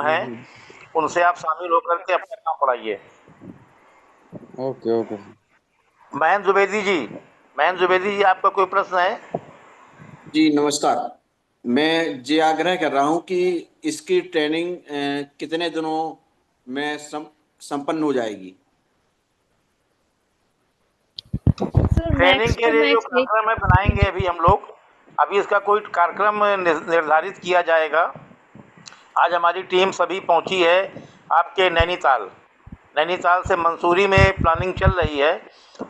हैं, उनसे आप शामिल होकर के अपना काम बढ़ाइए। Okay okay. महेंद्र द्विवेदी जी, आपका कोई प्रश्न है? जी नमस्कार। मैं ये आग्रह कर रहा हूँ कि इसकी ट्रेनिंग कितने दिनों में संपन्न हो जाएगी। सर ट्रेनिंग मैक्स के टू लिए जो मैक्स एक कार्यक्रम है बनाएंगे अभी हम लोग, अभी इसका कोई कार्यक्रम निर्धारित किया जाएगा। आज हमारी टीम सभी पहुंची है आपके नैनीताल। नैनीताल से मंसूरी में प्लानिंग चल रही है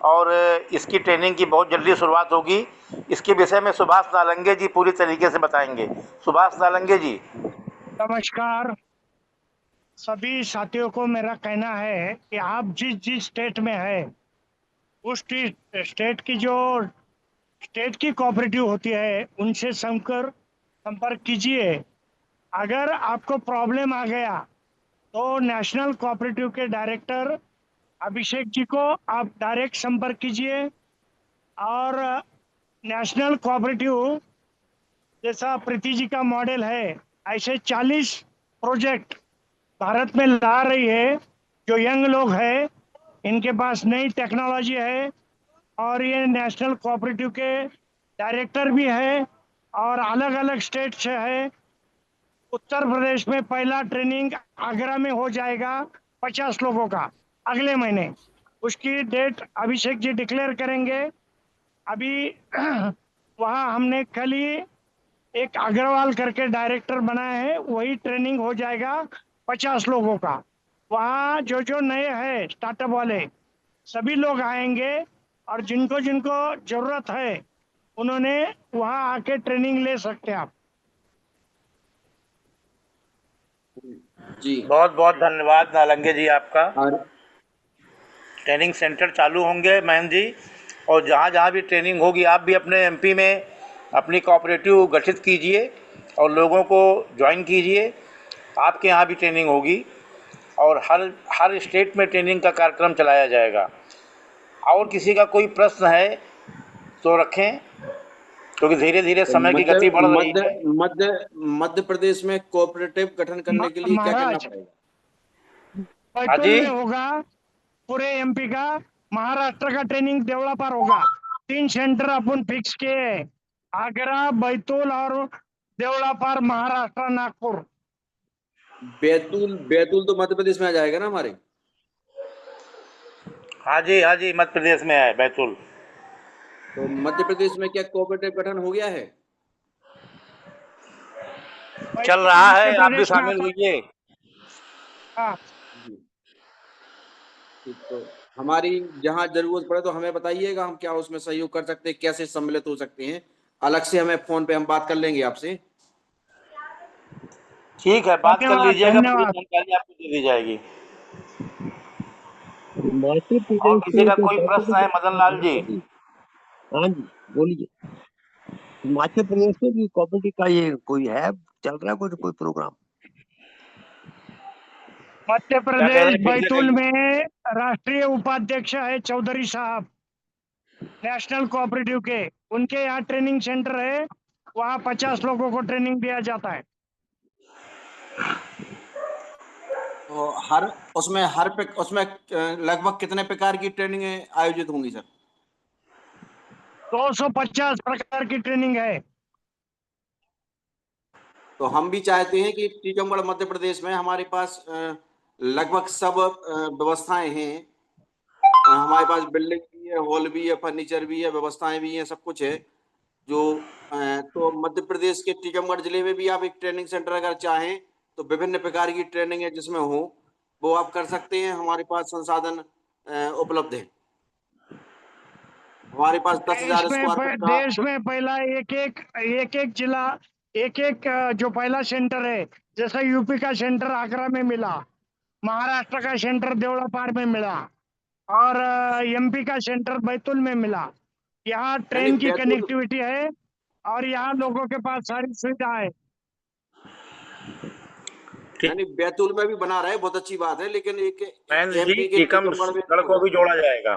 और इसकी ट्रेनिंग की बहुत जल्दी शुरुआत होगी। इसके विषय में सुभाष नालंगे जी पूरी तरीके से बताएंगे। सुभाष नालंगे जी। नमस्कार। सभी साथियों को मेरा कहना है कि आप जिस जिस स्टेट में है उस स्टेट की जो स्टेट की कोऑपरेटिव होती है उनसे संपर्क कीजिए। अगर आपको प्रॉब्लम आ गया तो नेशनल कोऑपरेटिव के डायरेक्टर अभिषेक जी को आप डायरेक्ट संपर्क कीजिए। और नेशनल कोऑपरेटिव जैसा प्रीति जी का मॉडल है, ऐसे 40 प्रोजेक्ट भारत में ला रही है। जो यंग लोग हैं इनके पास नई टेक्नोलॉजी है और ये नेशनल कोऑपरेटिव के डायरेक्टर भी है और अलग अलग स्टेट से है। उत्तर प्रदेश में पहला ट्रेनिंग आगरा में हो जाएगा 50 लोगों का अगले महीने। उसकी डेट अभिषेक जी डिक्लेयर करेंगे। अभी वहाँ हमने कल ही एक अग्रवाल करके डायरेक्टर बनाया है, वही ट्रेनिंग हो जाएगा 50 लोगों का। वहाँ जो जो नए हैं स्टार्टअप वाले सभी लोग आएंगे और जिनको जिनको जरूरत है उन्होंने वहाँ आके ट्रेनिंग ले सकते हैं आप। जी बहुत बहुत धन्यवाद नालंगे जी आपका। और ट्रेनिंग सेंटर चालू होंगे महेंद्र जी, और जहाँ जहाँ भी ट्रेनिंग होगी आप भी अपने एमपी में अपनी कोऑपरेटिव गठित कीजिए और लोगों को ज्वाइन कीजिए। आपके यहाँ भी ट्रेनिंग होगी और हर हर स्टेट में ट्रेनिंग का कार्यक्रम चलाया जाएगा। और किसी का कोई प्रश्न है तो रखें, क्योंकि धीरे धीरे समय की मध्य गति बढ़ रही मध्य है। मध्य मध्य प्रदेश में कोऑपरेटिव गठन करने के लिए क्या करना महाराज पड़ेगा। हाँ बैतूल जी। में होगा, पूरे एमपी का। महाराष्ट्र का ट्रेनिंग देवड़ा पर होगा। 3 सेंटर अपन फिक्स किए हैं, आगरा, बैतूल और देवड़ा पर, महाराष्ट्र, नागपुर। बैतूल बैतूल तो मध्य प्रदेश में आ जाएगा ना हमारे। हाँ जी, हाँ जी, मध्य प्रदेश में है बैतूल। तो मध्य प्रदेश में क्या कोऑपरेटिव गठन हो गया है। चल बैतूल रहा मध्य है, आप भी प्रदेश में शामिल आता होइए। है। जी ठीक। तो हमारी जहाँ जरूरत पड़े तो हमें बताइएगा, हम क्या उसमें सहयोग कर सकते हैं, कैसे सम्मिलित हो सकते हैं। अलग से हमें फोन पे हम बात कर लेंगे आपसे। ठीक है, बात कर धन्यवाद लीजिएगा, पूरी धन्यवाद। जानकारी आपको दे दी जाएगी। मध्य और प्रदेश किसी में का जो कोई प्रश्न है मदन लाल जी? कॉपरेटिव। हाँ जी बोलिए। हिमाचल प्रदेश में भी कॉपरेटिव का ये कोई है, चल रहा है कोई प्रोग्राम। मध्य क्या कह रहे प्रदेश हैं, फिर से बैतूल कहिए। में राष्ट्रीय उपाध्यक्ष है चौधरी साहब, नेशनल कोऑपरेटिव के। उनके यहाँ ट्रेनिंग सेंटर है, वहाँ 50 लोगों को ट्रेनिंग दिया जाता है। तो हर उसमें लगभग कितने प्रकार की ट्रेनिंग आयोजित होंगी सर। 250 प्रकार की ट्रेनिंग है। तो हम भी चाहते हैं कि टीकमगढ़ मध्य प्रदेश में हमारे पास लगभग सब व्यवस्थाएं हैं। हमारे पास बिल्डिंग भी है, हॉल भी है, फर्नीचर भी है, व्यवस्थाएं भी हैं, सब कुछ है। जो तो मध्य प्रदेश के टीकमगढ़ जिले में भी आप एक ट्रेनिंग सेंटर अगर चाहें तो विभिन्न प्रकार की ट्रेनिंग है जिसमें हो वो आप कर सकते हैं। हमारे पास संसाधन उपलब्ध है। हमारे पास 10,000 स्क्वायर फीट का। देश में पहला एक एक जिला, एक एक जो पहला सेंटर है, जैसा यूपी का सेंटर आगरा में मिला, महाराष्ट्र का सेंटर देवड़ापार में मिला और एमपी का सेंटर बैतूल में मिला। यहाँ यानी ट्रेन की बैतूल कनेक्टिविटी है और यहाँ लोगों के पास सारी सुविधा है। ठीक। यानी बैतूल में भी बना रहे, बहुत अच्छी बात है, लेकिन एक महेंद्र जी, एमपी के टीकमगढ़ में टीकमगढ़ को भी जोड़ा जाएगा।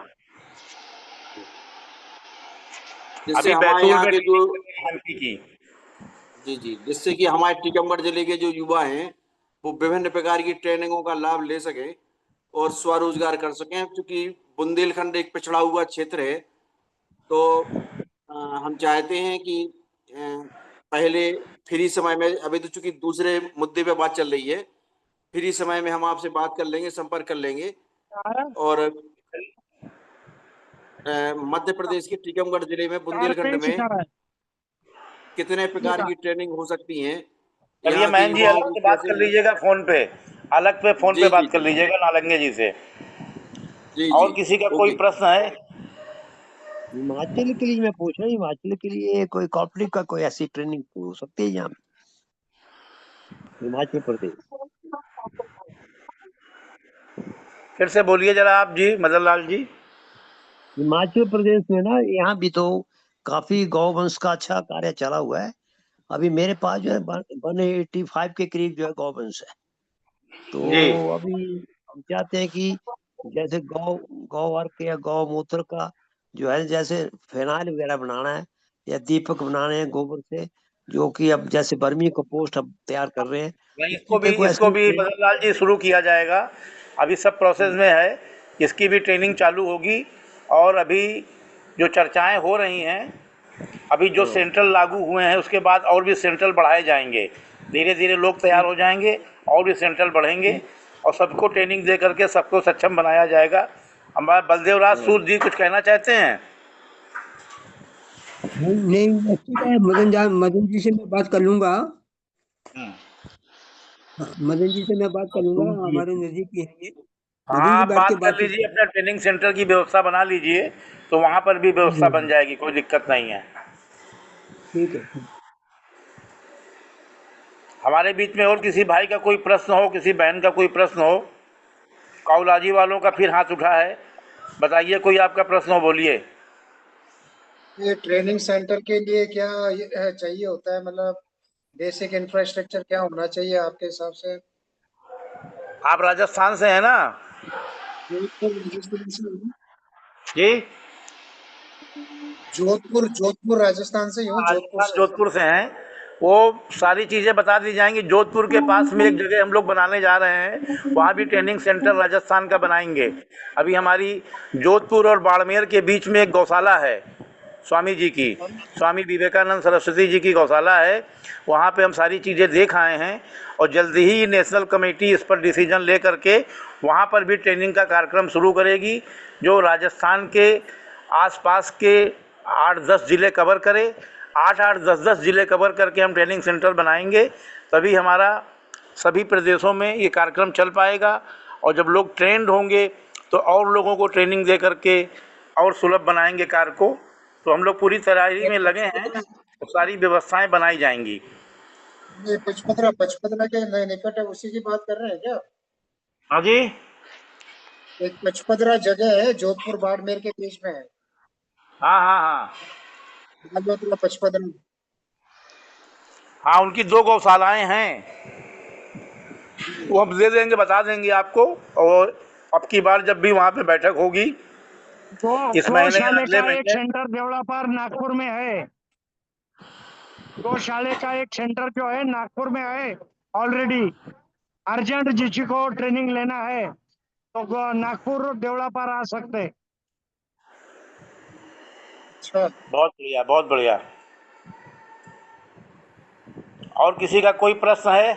जिससे अभी हमारे बैतूल यहाँ में के जो। ट्रेनिंग चल रही है एमपी की। जी जी, जिससे कि हमारे टीकमगढ़ जिले के जो युवा हैं वो विभिन्न प्रकार की ट्रेनिंगों का लाभ ले सके और स्वरोजगार कर सकें। क्योंकि बुंदेलखंड एक पिछड़ा हुआ क्षेत्र है, तो हम चाहते हैं कि पहले फ्री समय में, अभी तो चूंकि दूसरे मुद्दे पे बात चल रही है, फ्री समय में हम आपसे बात कर लेंगे, संपर्क कर लेंगे। और मध्य प्रदेश के टीकमगढ़ जिले में बुंदेलखंड में कितने प्रकार की ट्रेनिंग हो सकती हैं, चलिए यहाँ के महन जी युवाओं अलग को से बात कैसे। कर लीजिएगा फोन पे, अलग पे फोन जी पे जी बात कर जी लीजिएगा नालंगे जी से। जी जी और किसी का कोई ओके। प्रश्न है? हिमाचल के लिए मैं पूछ रहा हूँ, हिमाचल के लिए कोई कॉपरेटिव का कोई ऐसी ट्रेनिंग हो सकती है यहाँ पे? हिमाचल प्रदेश, फिर से बोलिए जरा आप जी, मदन लाल जी। हिमाचल प्रदेश में ना यहाँ भी तो काफी गौवंश का अच्छा कार्य चला हुआ है। अभी मेरे पास जो है 185 के करीब जो है गौवंश है। तो जी अभी हम चाहते हैं कि जैसे गौ अर्क या गौमूत्र का जो है, जैसे फिनाइल वगैरह बनाना है या दीपक बनाने हैं गोबर से, जो कि अब जैसे बर्मी कंपोस्ट अब तैयार कर रहे हैं। नहीं, इस चीज पे कोई इसको ऐसी भी मदन लाल जी शुरू किया जाएगा। अभी सब प्रोसेस में है, इसकी भी ट्रेनिंग चालू होगी। और अभी जो चर्चाएं हो रही हैं, अभी जो सेंट्रल लागू हुए हैं उसके बाद और भी सेंट्रल बढ़ाए जाएंगे। धीरे धीरे लोग तैयार हो जाएंगे और भी सेंट्रल बढ़ेंगे और सबको ट्रेनिंग दे करके सबको सक्षम बनाया जाएगा। हमारे बलदेव राज सूद जी कुछ कहना चाहते हैं? नहीं नहीं, ठीक है, मदन जी से मैं बात कर लूंगा। हाँ, मदन जी से मैं बात कर लूंगा, हमारे नजदीक ही है ये। हाँ, मदन जी आप बैठ के बात कर बातचीत लीजिए, करें। अपना ट्रेनिंग सेंटर की व्यवस्था बना लीजिए, तो वहाँ पर भी व्यवस्था बन जाएगी, कोई दिक्कत नहीं है। ठीक है। हमारे बीच में और किसी भाई का कोई प्रश्न हो, किसी बहन का कोई प्रश्न हो? काउलाजी वालों का फिर हाथ उठा है, बताइए कोई आपका प्रश्न हो, बोलिए। ये ट्रेनिंग सेंटर के लिए क्या चाहिए होता है, मतलब बेसिक इंफ्रास्ट्रक्चर क्या होना चाहिए आपके हिसाब से? आप राजस्थान से हैं ना राजस्थान से हूँ। जी? जोधपुर राजस्थान से ही हूँ, जोधपुर राजस्थान से। जोधपुर से हैं। वो सारी चीज़ें बता दी जाएंगी। जोधपुर के पास में एक जगह हम लोग बनाने जा रहे हैं, वहाँ भी ट्रेनिंग सेंटर राजस्थान का बनाएंगे। अभी हमारी जोधपुर और बाड़मेर के बीच में एक गौशाला है, स्वामी जी की, स्वामी विवेकानंद सरस्वती जी की गौशाला है। वहाँ पे हम सारी चीज़ें देख आए हैं और जल्दी ही नेशनल कमेटी इस पर डिसीजन ले करके वहाँ पर भी ट्रेनिंग का कार्यक्रम शुरू करेगी, जो राजस्थान के आसपास के 8-10 ज़िले कवर करे। 8-10 ज़िले कवर करके हम ट्रेनिंग सेंटर बनाएंगे, तभी हमारा सभी प्रदेशों में ये कार्यक्रम चल पाएगा। और जब लोग ट्रेंड होंगे तो और लोगों को ट्रेनिंग दे करके और सुलभ बनाएंगे कार्य को। तो हम लोग पूरी तैयारी में लगे हैं, तो सारी व्यवस्थाएं बनाई जाएंगी। ये पचपदरा के निकट है, उसी की बात कर रहे हैं क्या? हाँ जी, एक पचपदरा जगह है, जोधपुर बाड़मेर के बीच में है। हाँ हाँ हाँ पचपदरा। हाँ, उनकी 2 गौशालाएं हैं, वो हम दे देंगे, बता देंगे आपको। और अब की बार जब भी वहाँ पे बैठक होगी इस महीने या गौशाले अगले का एक महीने, सेंटर देवड़ापार नागपुर में है। गौशाले का एक सेंटर जो है नागपुर में है ऑलरेडी। अर्जेंट जिसी को ट्रेनिंग लेना है तो नागपुर देवड़ापार आ सकते हैं। अच्छा, बहुत बढ़िया, बहुत बढ़िया। और किसी का कोई प्रश्न है,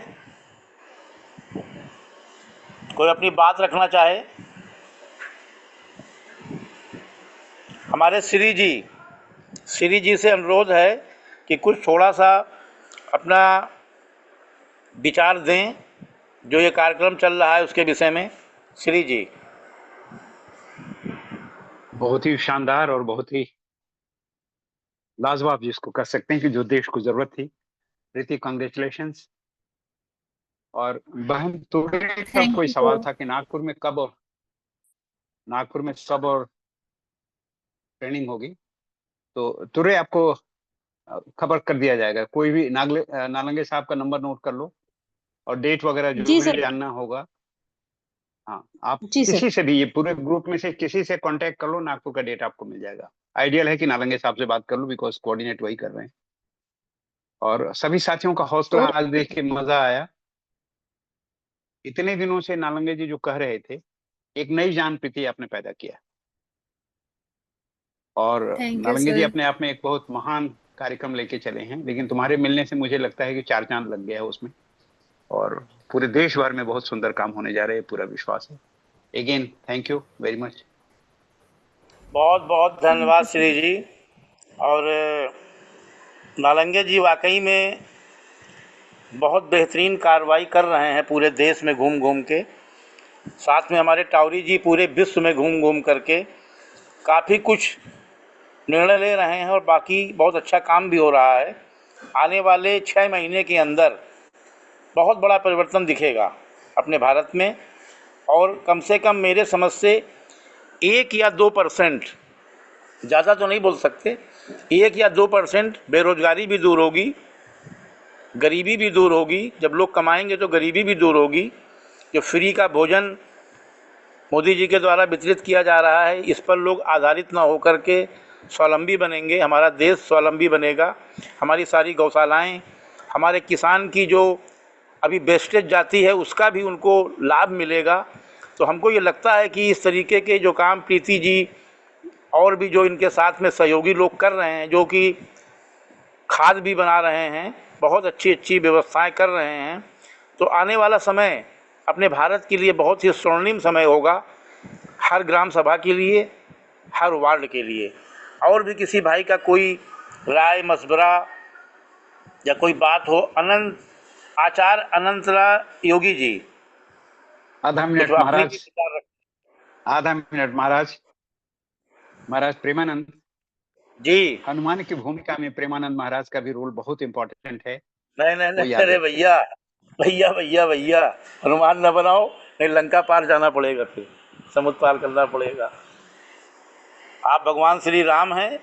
कोई अपनी बात रखना चाहे? हमारे श्री जी से अनुरोध है कि कुछ थोड़ा सा अपना विचार दें जो ये कार्यक्रम चल रहा है उसके विषय में। श्री जी। बहुत ही शानदार और बहुत ही लाजवाब जिसको कह सकते हैं कि जो देश को जरूरत थी। प्रीति, कांग्रेचुलेशंस। और बहन तुरे का कोई सवाल था कि नागपुर में कब और ट्रेनिंग होगी, तो तुरे आपको खबर कर दिया जाएगा। कोई भी नालंगे साहब का नंबर नोट कर लो और डेट वगैरह जो भी जानना होगा। हाँ, आप किसी से भी, ये पूरे ग्रुप में से किसी से कांटेक्ट कर लो, नागपुर का डेट आपको मिल जाएगा। आइडियल है कि नालंगे साहब से बात कर लो, बिकॉज कोऑर्डिनेट वही कर रहे हैं। और सभी साथियों का हौसला आज देख के मजा आया। इतने दिनों से नालंगे जी जो कह रहे थे, एक नई जान प्रीति आपने पैदा किया। और थैंक यू नालंगे जी सर। अपने आप में एक बहुत महान कार्यक्रम लेके चले हैं, लेकिन तुम्हारे मिलने से मुझे लगता है कि 4 चांद लग गया है उसमें, और पूरे देश भर में बहुत सुंदर काम होने जा रहे हैं, पूरा विश्वास है। Again thank you very much. बहुत बहुत थैंक धन्यवाद यू श्री सर। जी। और नालंगे जी वाकई में बहुत बेहतरीन कार्रवाई कर रहे हैं पूरे देश में घूम घूम के। साथ में हमारे टावरी जी पूरे विश्व में घूम घूम करके काफ़ी कुछ निर्णय ले रहे हैं, और बाकी बहुत अच्छा काम भी हो रहा है। आने वाले 6 महीने के अंदर बहुत बड़ा परिवर्तन दिखेगा अपने भारत में, और कम से कम मेरे समझ से 1 या 2%, ज़्यादा तो नहीं बोल सकते, 1 या 2% बेरोजगारी भी दूर होगी, गरीबी भी दूर होगी। जब लोग कमाएंगे तो गरीबी भी दूर होगी। जो फ्री का भोजन मोदी जी के द्वारा वितरित किया जा रहा है, इस पर लोग आधारित ना होकर के स्वावलंबी बनेंगे, हमारा देश स्वावलंबी बनेगा। हमारी सारी गौशालाएँ, हमारे किसान की जो अभी वेस्टेज जाती है उसका भी उनको लाभ मिलेगा। तो हमको ये लगता है कि इस तरीके के जो काम प्रीति जी और भी जो इनके साथ में सहयोगी लोग कर रहे हैं, जो कि खाद भी बना रहे हैं, बहुत अच्छी अच्छी व्यवस्थाएं कर रहे हैं, तो आने वाला समय अपने भारत के लिए बहुत ही स्वर्णिम समय होगा, हर ग्राम सभा के लिए, हर वार्ड के लिए। और भी किसी भाई का कोई राय मशवरा या कोई बात हो, आचार्य अनंतला योगी जी आधा कुछ मिनट अपनी भी महाराज, विचार रख। आधा मिनट महाराज। महाराज प्रेमानंद जी हनुमान की भूमिका में प्रेमानंद महाराज का भी रोल बहुत इंपॉर्टेंट है, नहीं नहीं वो नहीं, याद अरे रखें। भैया भैया भैया भैया, हनुमान न बनाओ, नहीं लंका पार जाना पड़ेगा, फिर समुद्र पार करना पड़ेगा। आप भगवान श्री राम हैं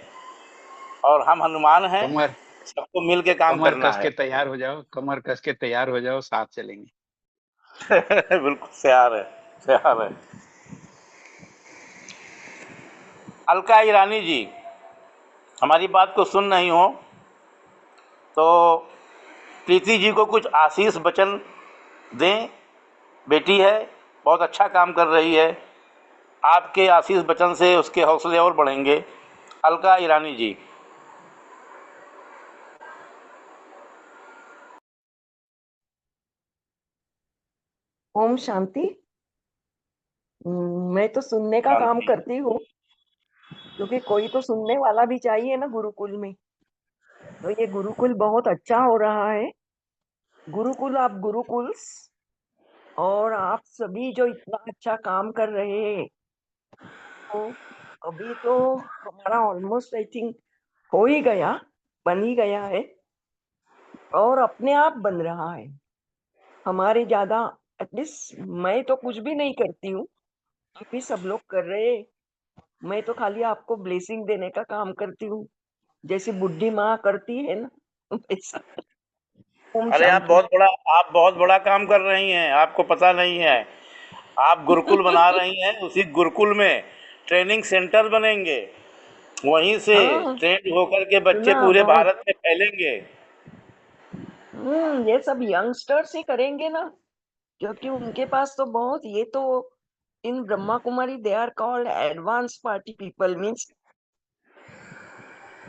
और हम हनुमान हैं, कमर सबको मिल के काम कमर करना कस है। के तैयार हो जाओ, कमर कस के तैयार हो जाओ, साथ चलेंगे। बिल्कुल तैयार है, तैयार है। अलका ईरानी जी हमारी बात को सुन रही हो तो प्रीति जी को कुछ आशीष वचन दें। बेटी है, बहुत अच्छा काम कर रही है, आपके आशीष वचन से उसके हौसले और बढ़ेंगे। अलका ईरानी जी। ओम शांति। मैं तो सुनने का काम शांति। करती हूँ, क्योंकि कोई तो सुनने वाला भी चाहिए ना गुरुकुल में। तो ये गुरुकुल बहुत अच्छा हो रहा है। गुरुकुल आप गुरुकुल्स, और आप सभी जो इतना अच्छा काम कर रहे हैं, तो अभी तो हमारा ऑलमोस्ट आई थिंक हो ही गया, बन ही गया है, और अपने आप बन रहा है। हमारे ज्यादा, एटलीस्ट मैं तो कुछ भी नहीं करती हूँ, आप ही सब लोग कर रहे हैं। मैं तो खाली आपको ब्लेसिंग देने का काम करती हूँ, जैसे बुढ़ी माँ करती है ना, वैसा। ओम अरे शांति। आप बहुत बड़ा काम कर रही हैं, आपको पता नहीं है। आप गुरुकुल बना रही हैं, उसी गुरुकुल में ट्रेनिंग सेंटर बनेंगे, वहीं से हाँ, ट्रेन होकर के बच्चे सुना पूरे बहुत। भारत में फैलेंगे। ये सब यंगस्टर्स ही करेंगे ना, क्योंकि उनके पास तो बहुत, ये तो इन Brahma Kumari they are called advance party people, means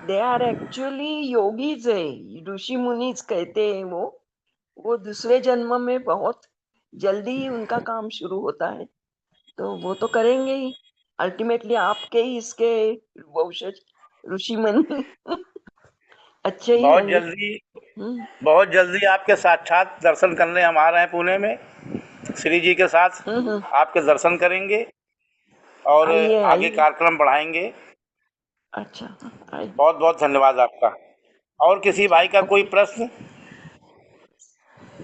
they are actually yogis है, ऋषि मुनीज कहते हैं वो दूसरे जन्म में बहुत जल्दी ही उनका काम शुरू होता है, तो वो तो करेंगे ही। अल्टीमेटली आपके ही इसके वंशज ऋषि मुनि अच्छे ही बहुत होंगे। जल्दी, हम्म बहुत जल्दी आपके साक्षात दर्शन करने हम आ रहे हैं पुणे में, श्री जी के साथ हम्म। आपके दर्शन करेंगे और आइए आगे आइए। कार्यक्रम बढ़ाएंगे। अच्छा, आइए। बहुत बहुत धन्यवाद आपका। और किसी भाई का कोई प्रश्न,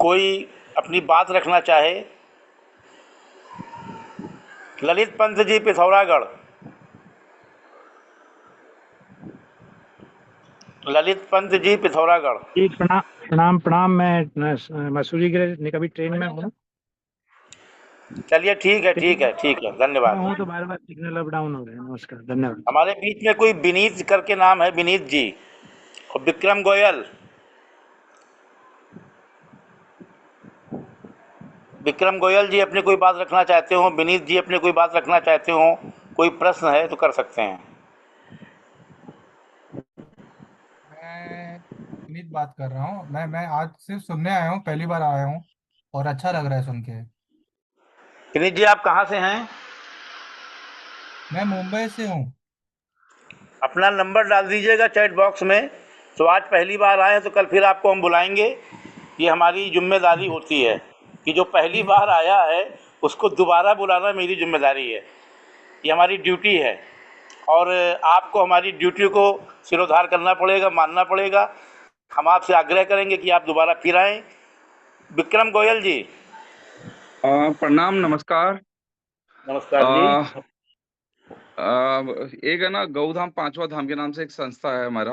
कोई अपनी बात रखना चाहे? ललित पंत जी पिथौरागढ़। ललित पंत जी पिथौरागढ़। जी प्रणाम प्रणाम प्रणाम। मैं मसूरी के कभी ट्रेन में हूँ। चलिए ठीक है, ठीक है, ठीक है, मैं धन्यवाद। हूँ तो बार बार सिग्नल अप डाउन हो रहे हैं। नमस्कार, धन्यवाद। हमारे बीच में कोई विनीत करके नाम है, विनीत जी और विक्रम गोयल। विक्रम गोयल जी अपनी कोई बात रखना चाहते हो, विनीत जी अपनी कोई बात रखना चाहते हो, कोई प्रश्न है तो कर सकते हैं। मैं विनीत बात कर रहा हूँ। मैं आज सिर्फ सुनने आया हूँ, पहली बार आया हूँ और अच्छा लग रहा है सुन के। विनीत जी आप कहाँ से हैं? मैं मुंबई से हूँ। अपना नंबर डाल दीजिएगा चैट बॉक्स में। तो आज पहली बार आए हैं तो कल फिर आपको हम बुलाएंगे। ये हमारी जिम्मेदारी होती है कि जो पहली बार आया है उसको दोबारा बुलाना मेरी जिम्मेदारी है, ये हमारी ड्यूटी है। और आपको हमारी ड्यूटी को सिरोधार करना पड़ेगा, मानना पड़ेगा। हम आपसे आग्रह करेंगे कि आप दोबारा फिर आएँ। विक्रम गोयल जी प्रणाम, नमस्कार। नमस्कार जी। एक है ना गौधाम पांचवा धाम के नाम से एक संस्था है हमारा,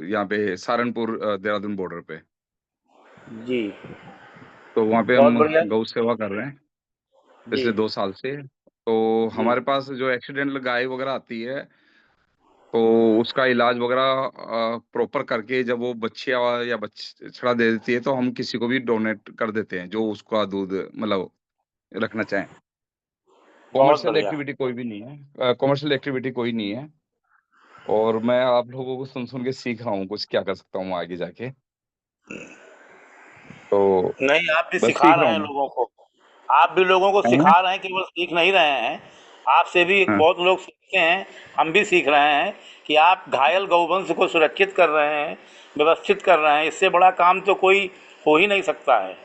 यहाँ पे सहारनपुर देहरादून बॉर्डर पे। जी तो वहाँ पे बहुत हम बढ़िया गौ सेवा कर रहे हैं जी। पिछले 2 साल से। तो जी हमारे पास जो एक्सीडेंटल गाय वगैरह आती है तो उसका इलाज वगैरह प्रॉपर करके जब वो बच्चिया या बछड़ा दे देती है तो हम किसी को भी डोनेट कर देते हैं जो उसका दूध मतलब रखना चाहें। बहुत कॉमर्शियल बढ़िया। एक्टिविटी कोई भी नहीं है, कॉमर्शियल एक्टिविटी कोई नहीं है। और मैं आप लोगों को सुन सुन के सीख रहा हूँ कुछ क्या कर सकता हूँ आगे जाके। तो नहीं, आप भी बस सिखा सीख रहा रहे हूँ हैं मैं। लोगों को। आप भी लोगों को हाँ, सिखा रहे हैं, केवल सीख नहीं रहे हैं। आपसे भी हाँ। बहुत लोग सीखते हैं, हम भी सीख रहे हैं कि आप घायल गौवंश को सुरक्षित कर रहे हैं, व्यवस्थित कर रहे हैं। इससे बड़ा काम तो कोई हो ही नहीं सकता है।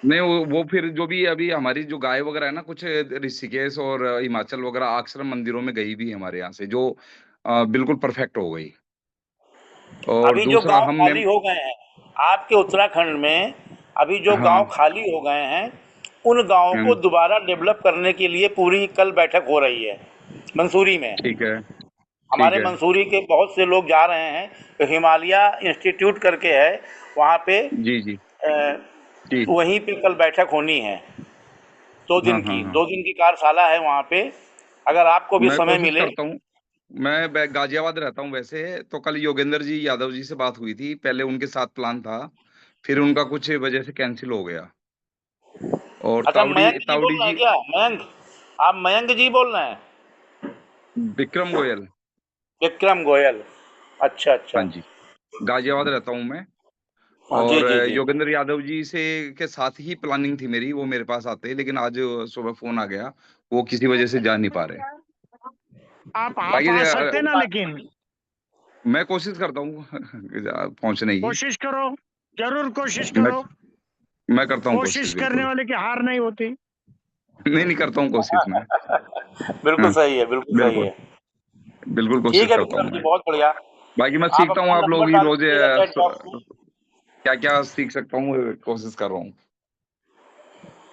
नहीं, वो फिर जो भी अभी हमारी जो गाय वगैरह है ना, कुछ ऋषिकेश और हिमाचल वगैरह आश्रम मंदिरों में गई भी है हमारे यहाँ से, जो बिल्कुल परफेक्ट हो गई। और अभी जो दूसरा गांव हम खाली हो गए हैं आपके उत्तराखंड में, अभी जो गांव हाँ, खाली हो गए हैं उन गांवों को हम्म, दोबारा डेवलप करने के लिए पूरी कल बैठक हो रही है मंसूरी में। ठीक है, ठीक हमारे है। मंसूरी के बहुत से लोग जा रहे हैं। तो हिमालय इंस्टीट्यूट करके है वहाँ पे, जी, जी, अ, जी। वहीं पे कल बैठक होनी है। दो हाँ, दिन हाँ, की हाँ। 2 दिन की कार्यशाला है वहाँ पे, अगर आपको भी मैं समय कोशिश मिले। करता हूँ। मैं गाजियाबाद रहता हूँ वैसे, तो कल योगेंद्र जी यादव जी से बात हुई थी, पहले उनके साथ प्लान था, फिर उनका कुछ वजह से कैंसिल हो गया। और अच्छा, तावड़ी मयंक जी बोल तावड़ी रहे हैं जी, क्या? मयंक, आप मयंक जी बोल रहे हैं? विक्रम गोयल। विक्रम गोयल, अच्छा हाँ अच्छा। जी, गाजियाबाद रहता हूँ मैं। हाँ जी और जी जी। योगेंद्र यादव जी से के साथ ही प्लानिंग थी मेरी, वो मेरे पास आते, लेकिन आज सुबह फोन आ गया, वो किसी वजह से जा नहीं पा रहे। आप बाकी आ सकते ना, लेकिन मैं कोशिश करता हूँ पहुंचने की। कोशिश करो, जरूर कोशिश मैं करो। मैं करता हूँ कोशिश, कोशिश करने बिल्कुल। वाले की हार नहीं होती। नहीं, नहीं, करता हूँ कोशिश मैं। बिल्कुल हाँ, सही है, बिल्कुल सही बिल्कुल, है। बिल्कुल कोशिश ठीक है करता हूँ विक्रम जी, मैं। बहुत बढ़िया। बाकी मैं आप सीखता हूँ अपना आप लोगों नंबर की डाल रोज दीजिएगा चैट बॉक्स में। क्या क्या सीख सकता हूँ, कोशिश कर रहा हूँ।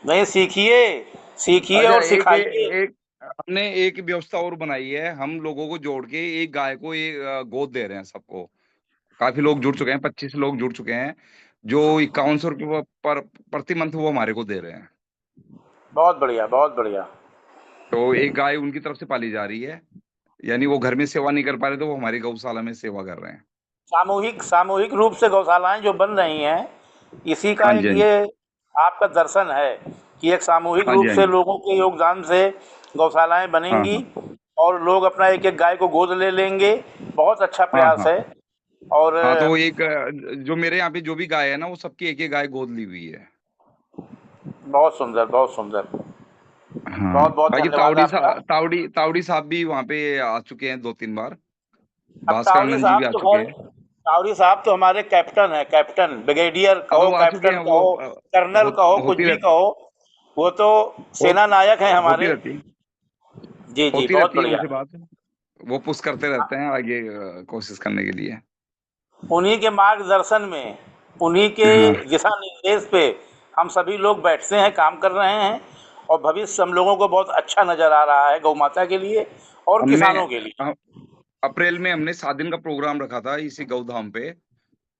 नहीं, सीखिए, सीखिए अच्छा, और एक सिखाइए। एक हमने एक व्यवस्था और बनाई है, हम लोगों को जोड़ के एक गाय को एक गोद दे रहे हैं सबको। काफी लोग जुड़ चुके हैं, 25 लोग जुड़ चुके हैं, जो 5100 रुपये पर प्रति मंथ वो हमारे को दे रहे हैं। बहुत बढ़िया, बहुत बढ़िया। तो एक गाय उनकी तरफ से पाली जा रही है, यानी वो घर में सेवा नहीं कर पा रहे तो वो हमारी गौशाला में सेवा कर रहे हैं। सामूहिक सामूहिक रूप से गौशालाएं जो बन रही हैं, इसी का हाँ एक जी, हाँ जी, ये आपका दर्शन है कि एक सामूहिक हाँ जी, रूप हाँ से जी। लोगों के योगदान से गौशालाएं हाँ, बनेंगी हाँ, और लोग अपना एक एक गाय को गोद ले लेंगे। बहुत अच्छा हाँ, प्रयास हाँ। है। और हाँ, तो एक जो मेरे यहाँ पे जो भी गाय है ना, वो सबकी एक एक गाय गोद ली हुई है। बहुत सुंदर, बहुत सुंदर। हाँ, बहुत बहुत बाकी धन्यवाद आपका। तावड़ी साहब भी वहाँ पे आ चुके हैं 2-3 बार। अब भास्कर नंदन जी भी आ चुके हैं। तावड़ी साहब तो हमारे कैप्टन है, कैप्टन ब्रिगेडियर हाँ, तो कहो, वो आ चुके कैप्टन हैं, वो कहो, कर्नल कहो, कुछ होती भी रहती कहो, वो तो हो, सेना नायक हैं होती हमारे। रहती जी जी, होती बहुत रहती है बढ़िया। उनसे बात। वो पुश करते रहते हैं आगे कोशिश करने के लिए। उन्हीं के मार्गदर्शन में, उन्हीं के हाँ, दिशा निर्देश पे हम सभी लोग बैठते हैं, काम कर रहे हैं। और भविष्य हम लोगों को बहुत अच्छा नजर आ रहा है गौ माता के लिए और हमने किसानों के लिए। अप्रैल में हमने 7 दिन का प्रोग्राम रखा था इसी गौधाम पे।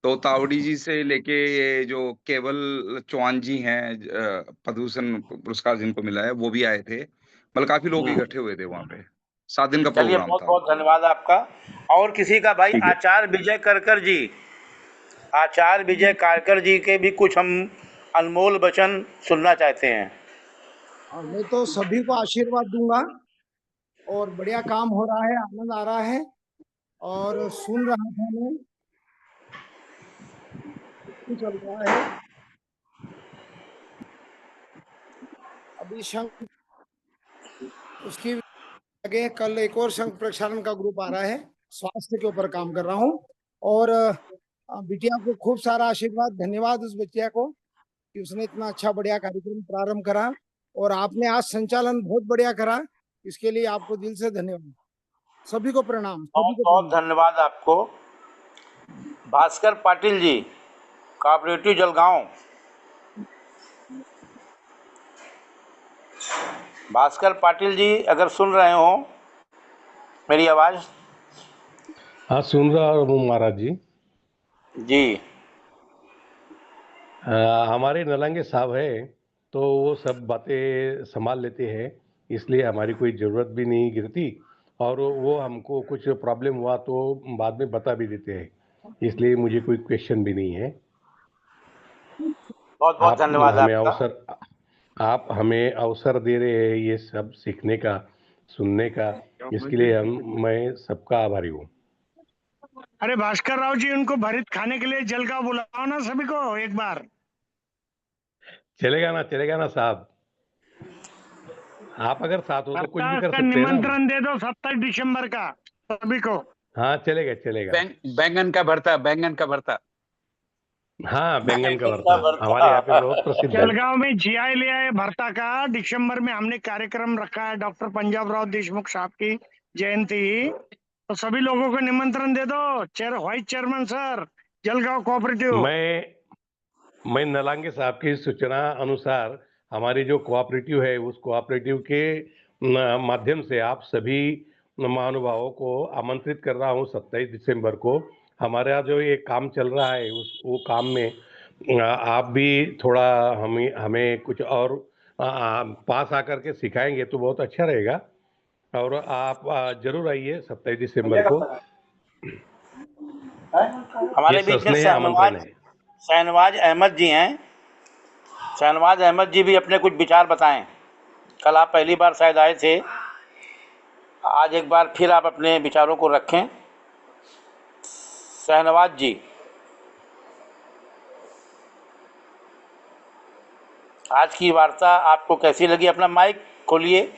तो तावड़ी जी से लेके ये जो केवल चौहान जी हैं, पद्मभूषण पुरस्कार जिनको मिला है, वो भी आए थे, मतलब काफी लोग हम्म। इकट्ठे हुए थे वहां पे। 7 दिन का चलिए, प्रोग्राम बहुत था। बहुत धन्यवाद आपका। और किसी का भाई ठीक आचार्य विजय करकर जी, आचार्य विजय कारकर जी के भी कुछ हम अनमोल वचन सुनना चाहते हैं। मैं तो सभी को आशीर्वाद दूंगा और बढ़िया काम हो रहा है, आनंद आ रहा है और सुन रहा था मैं, चल रहा है अभी शंख, उसकी आगे कल एक और शंख प्रक्षालन का ग्रुप आ रहा है, स्वास्थ्य के ऊपर काम कर रहा हूँ। और बिटिया को खूब सारा आशीर्वाद, धन्यवाद उस बिटिया को कि उसने इतना अच्छा बढ़िया कार्यक्रम प्रारंभ करा और आपने आज संचालन बहुत बढ़िया करा, इसके लिए आपको दिल से धन्यवाद। सभी को प्रणाम, सभी को बहुत धन्यवाद आपको। भास्कर पाटिल जी, कोऑपरेटिव जलगांव। भास्कर पाटिल जी अगर सुन रहे हो मेरी आवाज। हाँ, सुन रहा हूँ महाराज जी। जी हमारे नलंगे साहब है तो वो सब बातें संभाल लेते हैं, इसलिए हमारी कोई ज़रूरत भी नहीं गिरती और वो हमको कुछ प्रॉब्लम हुआ तो बाद में बता भी देते हैं, इसलिए मुझे कोई क्वेश्चन भी नहीं है। बहुत बहुत धन्यवाद आपका। आप हमें अवसर दे रहे हैं ये सब सीखने का, सुनने का, इसके लिए मैं सबका आभारी हूँ। अरे भास्कर राव जी, उनको भरित खाने के लिए जलगांव बुलाओ ना सभी को एक बार। चलेगा ना साहब, आप अगर साथ हो तो कुछ भी कर सकते हैं ना। निमंत्रण दे दो 27 दिसंबर का सभी को। हाँ चलेगा। बैंगन का भरता। हाँ, बैंगन का भरता हमारे यहाँ पे बहुत प्रसिद्ध है। जलगांव में जीआई लिया है भरता का। दिसंबर में हमने कार्यक्रम रखा है, डॉक्टर पंजाब राव देशमुख साहब की जयंती, तो सभी लोगों को निमंत्रण दे दो। Vice chairman sir, Jalgaon cooperative. मैं नलांगे साहब की सूचना अनुसार हमारी जो कोऑपरेटिव है उस कोऑपरेटिव के माध्यम से आप सभी महानुभावों को आमंत्रित कर रहा हूँ 27 दिसंबर को। हमारा जो ये काम चल रहा है वो काम में आप भी थोड़ा हमें कुछ और पास आकर के सिखाएंगे तो बहुत अच्छा रहेगा और आप जरूर आइए 27 दिसंबर को। हमारे बीच में शहनवाज अहमद जी हैं। शहनवाज अहमद जी भी अपने कुछ विचार बताएं। कल आप पहली बार शायद आए थे, आज एक बार फिर आप अपने विचारों को रखें। शहनवाज जी, आज की वार्ता आपको कैसी लगी? अपना माइक खोलिए।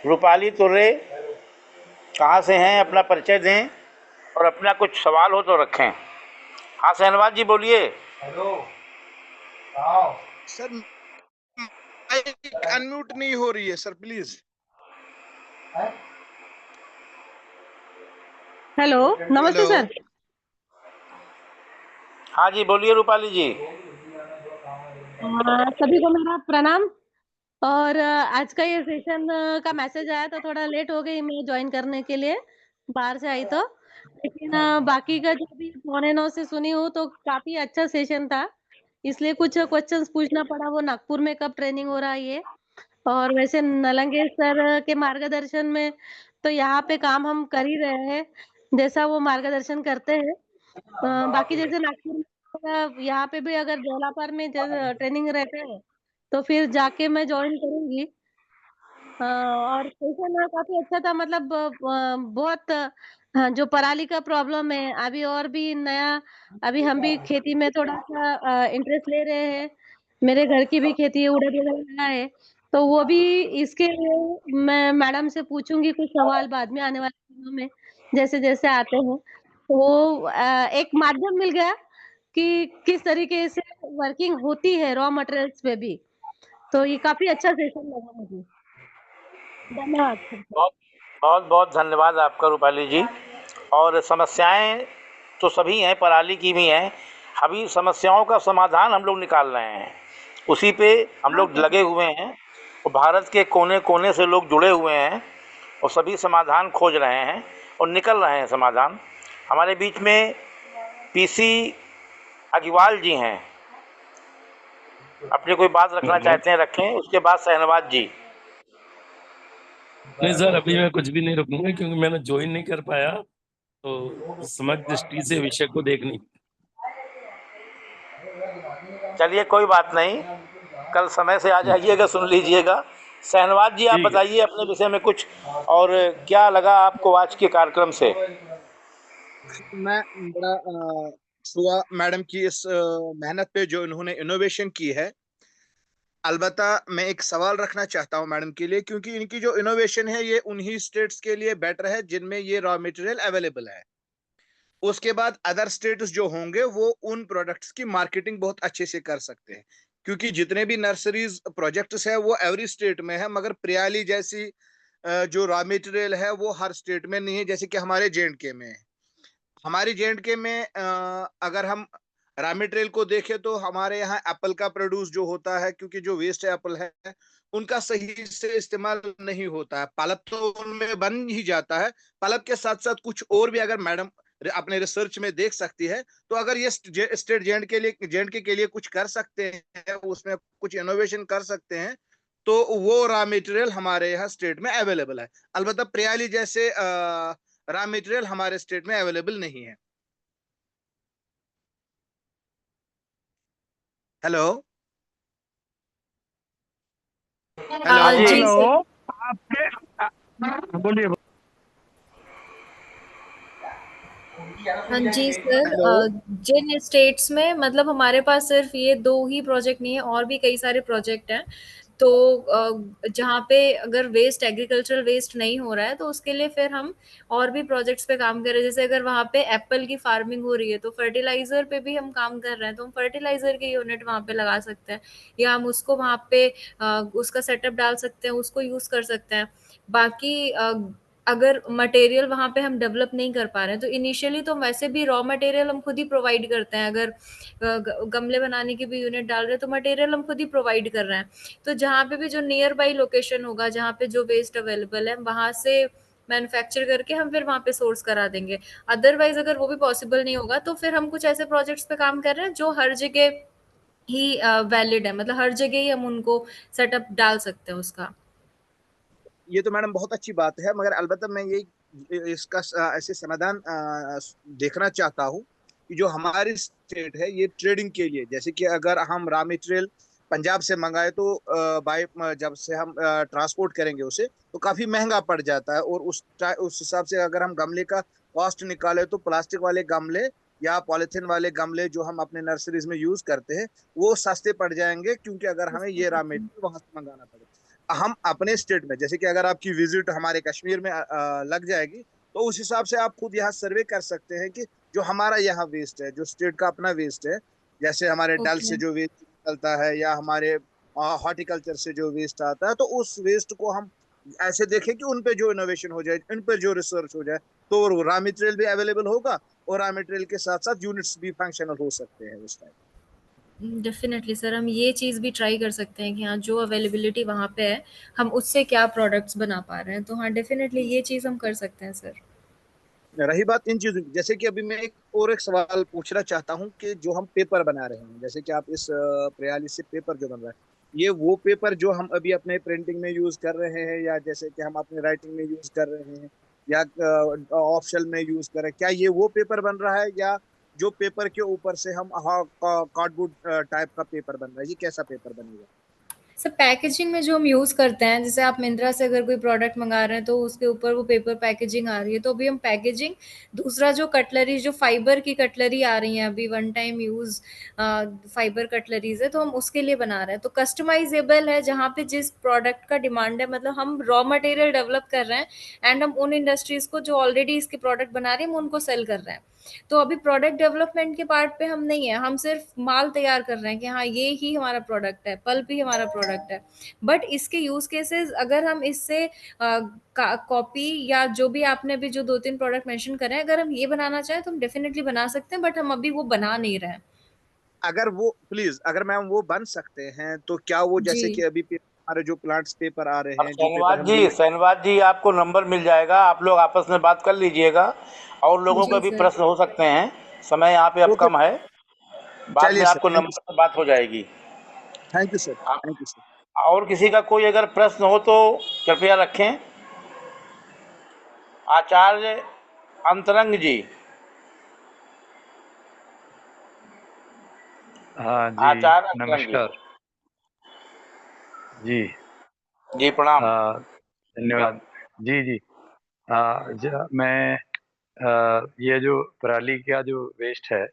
रूपाली तुर्रे कहाँ से हैं? अपना परिचय दें और अपना कुछ सवाल हो तो रखें। हाँ शहनवाज जी बोलिए। हेलो सर, माइक अनम्यूट नहीं हो रही है सर, प्लीज। हेलो, नमस्ते सर। हाँ जी बोलिए रूपाली जी। सभी को मेरा प्रणाम। और आज का ये सेशन का मैसेज आया तो थोड़ा लेट हो गई मैं ज्वाइन करने के लिए, बाहर से आई तो, लेकिन बाकी का जो भी 8:45 से सुनी हूँ तो काफी अच्छा सेशन था, इसलिए कुछ क्वेश्चंस पूछना पड़ा। वो नागपुर में कब ट्रेनिंग हो रहा है ये, और वैसे नलंगे सर के मार्गदर्शन में तो यहाँ पे काम हम कर ही रहे हैं जैसा वो मार्गदर्शन करते हैं। बाकी जैसे नागपुर में यहाँ पे भी अगर जोलापर में ट्रेनिंग रहते हैं तो फिर जाके मैं ज्वाइन करूंगी। और सेशन काफी अच्छा था, मतलब बहुत जो पराली का प्रॉब्लम है अभी, और भी नया, अभी हम भी खेती में थोड़ा सा इंटरेस्ट ले रहे हैं। मेरे घर की भी खेती है, उड़द वगैरह है, तो वो भी इसके लिए मैं मैडम से पूछूंगी कुछ सवाल बाद में आने वाले दिनों में जैसे जैसे आते हैं। तो वो एक माध्यम मिल गया कि किस तरीके से वर्किंग होती है रॉ मटेरियल्स पे भी। तो ये काफी अच्छा सेशन लगा मुझे। धन्यवाद। बहुत बहुत धन्यवाद आपका रूपाली जी। और समस्याएं तो सभी हैं, पराली की भी हैं। अभी समस्याओं का समाधान हम लोग निकाल रहे हैं, उसी पे हम लोग लगे हुए हैं। और भारत के कोने कोने से लोग जुड़े हुए हैं और सभी समाधान खोज रहे हैं और निकल रहे हैं समाधान। हमारे बीच में पीसी अग्रवाल जी हैं। अपनी कोई बात रखना चाहते हैं रखें, उसके बाद शहनवाज जी। नहीं सर, अभी मैं कुछ भी नहीं रखूंगा क्योंकि मैंने ज्वाइन नहीं कर पाया, तो समग्र दृष्टि से विषय को देखनी। चलिए कोई बात नहीं, कल समय से आ जाइएगा, सुन लीजिएगा। शहनवाज जी, आप ठीक है। बताइए अपने विषय में कुछ, और क्या लगा आपको आज के कार्यक्रम से? मैं बड़ा हुआ मैडम की इस मेहनत पे जो इन्होंने इनोवेशन की है। अलबत्ता मैं एक सवाल रखना चाहता हूं मैडम के लिए, क्योंकि इनकी जो इनोवेशन है ये उन्हीं स्टेट्स के लिए बेटर है जिनमें ये रॉ मटेरियल अवेलेबल है। उसके बाद अदर स्टेट्स जो होंगे वो उन प्रोडक्ट्स की मार्केटिंग बहुत अच्छे से कर सकते हैं, क्योंकि जितने भी नर्सरीज प्रोजेक्ट्स है वो एवरी स्टेट में है, मगर प्रियाली जैसी जो रॉ मटेरियल है वो हर स्टेट में नहीं है, जैसे कि हमारे J&K में है। हमारी J&K में अगर हम रॉ मटेरियल को देखें तो हमारे यहाँ एप्पल का प्रोड्यूस जो होता है, क्योंकि जो वेस्ट एप्पल है उनका सही से इस्तेमाल नहीं होता है। पल्प तो उनमें बन ही जाता है, पल्प के साथ साथ कुछ और भी अगर मैडम अपने रिसर्च में देख सकती है, तो अगर ये स्टेट J&K के लिए कुछ कर सकते हैं, उसमें कुछ इनोवेशन कर सकते हैं, तो वो रॉ मटेरियल हमारे यहाँ स्टेट में अवेलेबल है। अलबत्ता प्रियाली जैसे रॉ मटेरियल हमारे स्टेट में अवेलेबल नहीं है। हेलो हाँ जी। जी हेलो, सर। आपके बोलिए। हाँ जी सर, हेलो जिन स्टेट्स में मतलब हमारे पास सिर्फ ये 2 ही प्रोजेक्ट नहीं है, और भी कई सारे प्रोजेक्ट हैं। तो जहाँ पे अगर वेस्ट एग्रीकल्चरल वेस्ट नहीं हो रहा है तो उसके लिए फिर हम और भी प्रोजेक्ट्स पे काम कर रहे हैं। जैसे अगर वहाँ पे एप्पल की फार्मिंग हो रही है तो फर्टिलाइजर पे भी हम काम कर रहे हैं, तो हम फर्टिलाइजर की यूनिट वहाँ पे लगा सकते हैं, या हम उसको वहाँ पे उसका सेटअप डाल सकते हैं, उसको यूज कर सकते हैं। बाकी अगर मटेरियल वहाँ पे हम डेवलप नहीं कर पा रहे हैं तो इनिशियली तो वैसे भी रॉ मटेरियल हम खुद ही प्रोवाइड करते हैं। अगर गमले बनाने की भी यूनिट डाल रहे हैं तो मटेरियल हम खुद ही प्रोवाइड कर रहे हैं। तो जहाँ पे भी जो नियर बाई लोकेशन होगा, जहाँ पे जो वेस्ट अवेलेबल है, वहां से मैन्युफैक्चर करके हम फिर वहां पे सोर्स करा देंगे। अदरवाइज अगर वो भी पॉसिबल नहीं होगा तो फिर हम कुछ ऐसे प्रोजेक्ट्स पे काम कर रहे हैं जो हर जगह ही वैलिड है, मतलब हर जगह ही हम उनको सेटअप डाल सकते हैं उसका। ये तो मैडम बहुत अच्छी बात है, मगर अलबत्ता मैं ये इसका ऐसे समाधान देखना चाहता हूँ कि जो हमारी स्टेट है ये ट्रेडिंग के लिए, जैसे कि अगर हम रॉ मटेरियल पंजाब से मंगाए तो बाय जब से हम ट्रांसपोर्ट करेंगे उसे तो काफी महंगा पड़ जाता है, और उस हिसाब से अगर हम गमले का कॉस्ट निकाले तो प्लास्टिक वाले गमले या पॉलिथीन वाले गमले जो हम अपने नर्सरीज में यूज करते हैं वो सस्ते पड़ जाएंगे, क्योंकि अगर हमें ये रॉ मटेरियल वहां से मंगाना पड़े। हम अपने स्टेट में, जैसे कि अगर आपकी विजिट हमारे कश्मीर में लग जाएगी तो उस हिसाब से आप खुद यहाँ सर्वे कर सकते हैं कि जो हमारा यहाँ वेस्ट है, जो स्टेट का अपना वेस्ट है, जैसे हमारे डल ओके। से जो वेस्ट निकलता है या हमारे हॉर्टिकल्चर से जो वेस्ट आता है, तो उस वेस्ट को हम ऐसे देखें कि उन पे जो इनोवेशन हो जाए, उन पे जो रिसर्च हो जाए, तो रॉ मटेरियल भी अवेलेबल होगा और रॉ मटेरियल के साथ साथ यूनिट्स भी फंक्शनल हो सकते हैं उस टाइम। डेफिनेटली सर, हम ये चीज़ भी ट्राई कर सकते हैं कि हाँ जो अवेलेबिलिटी वहाँ पे है हम उससे क्या प्रोडक्ट्स बना पा रहे हैं। तो हाँ डेफिनेटली ये चीज़ हम कर सकते हैं सर। रही बात इन चीजों की, जैसे कि अभी मैं एक सवाल पूछना चाहता हूँ कि जो हम पेपर बना रहे हैं, जैसे कि आप इस प्रयाली से पेपर जो बन रहा है, ये वो पेपर जो हम अभी अपने प्रिंटिंग में यूज कर रहे हैं, या जैसे कि हम अपने राइटिंग में यूज कर रहे हैं, या ऑप्शनल में यूज कर रहे हैं, क्या ये वो पेपर बन रहा है, या जो पेपर के ऊपर से हम कार्डबोर्ड टाइप का पेपर बन रहा है, ये कैसा पेपर बनेगा? सर पैकेजिंग में जो हम यूज़ करते हैं, जैसे आप मिंत्रा से अगर कोई प्रोडक्ट मंगा रहे हैं तो उसके ऊपर वो पेपर पैकेजिंग आ रही है, तो अभी हम पैकेजिंग, दूसरा जो कटलरी, जो फाइबर की कटलरी आ रही है अभी one time use fibre cutleries है, तो हम उसके लिए बना रहे हैं। तो कस्टमाइजेबल है, जहाँ पे जिस प्रोडक्ट का डिमांड है, मतलब हम रॉ मटेरियल डेवलप कर रहे हैं एंड हम उन इंडस्ट्रीज को जो ऑलरेडी इसके प्रोडक्ट बना रही है हम उनको सेल कर रहे हैं। तो अभी प्रोडक्ट डेवलपमेंट के पार्ट पे हम नहीं है, हम सिर्फ माल तैयार कर रहे हैं कि हाँ ये ही हमारा प्रोडक्ट है, पल्प ही हमारा प्रोडक्ट है। बट इसके यूज केसेस अगर हम इससे कॉपी या जो भी आपने भी जो 2-3 प्रोडक्ट मेंशन करे हैं, अगर हम ये बनाना चाहें तो हम डेफिनेटली बना सकते हैं, बट हम अभी वो बना नहीं रहे हैं। अगर वो प्लीज, अगर मैम वो बन सकते हैं तो क्या वो, जी जैसे कि अभी हमारे जो प्लांट्स पेपर आ रहे अब हैं, जो पेपर हम यूज, शहनवाज जी आपको नंबर मिल जाएगा, आप लोग आपस में बात कर लीजिएगा, और लोगों जी के भी सर। प्रश्न हो सकते हैं, समय यहाँ पे अब ओके कम है, बाद चलिए में सर, आपको थैंक नंबर पर बात हो जाएगी। थैंक यू सर, आप थैंक यू सर। और किसी का कोई अगर प्रश्न हो तो कृपया रखें। आचार्य अंतरंग जी। हाँ जी, आचार्य अंतरंग जी। नमस्कार जी। जी प्रणाम। धन्यवाद जी जी। मैं ये जो पराली का जो वेस्ट है,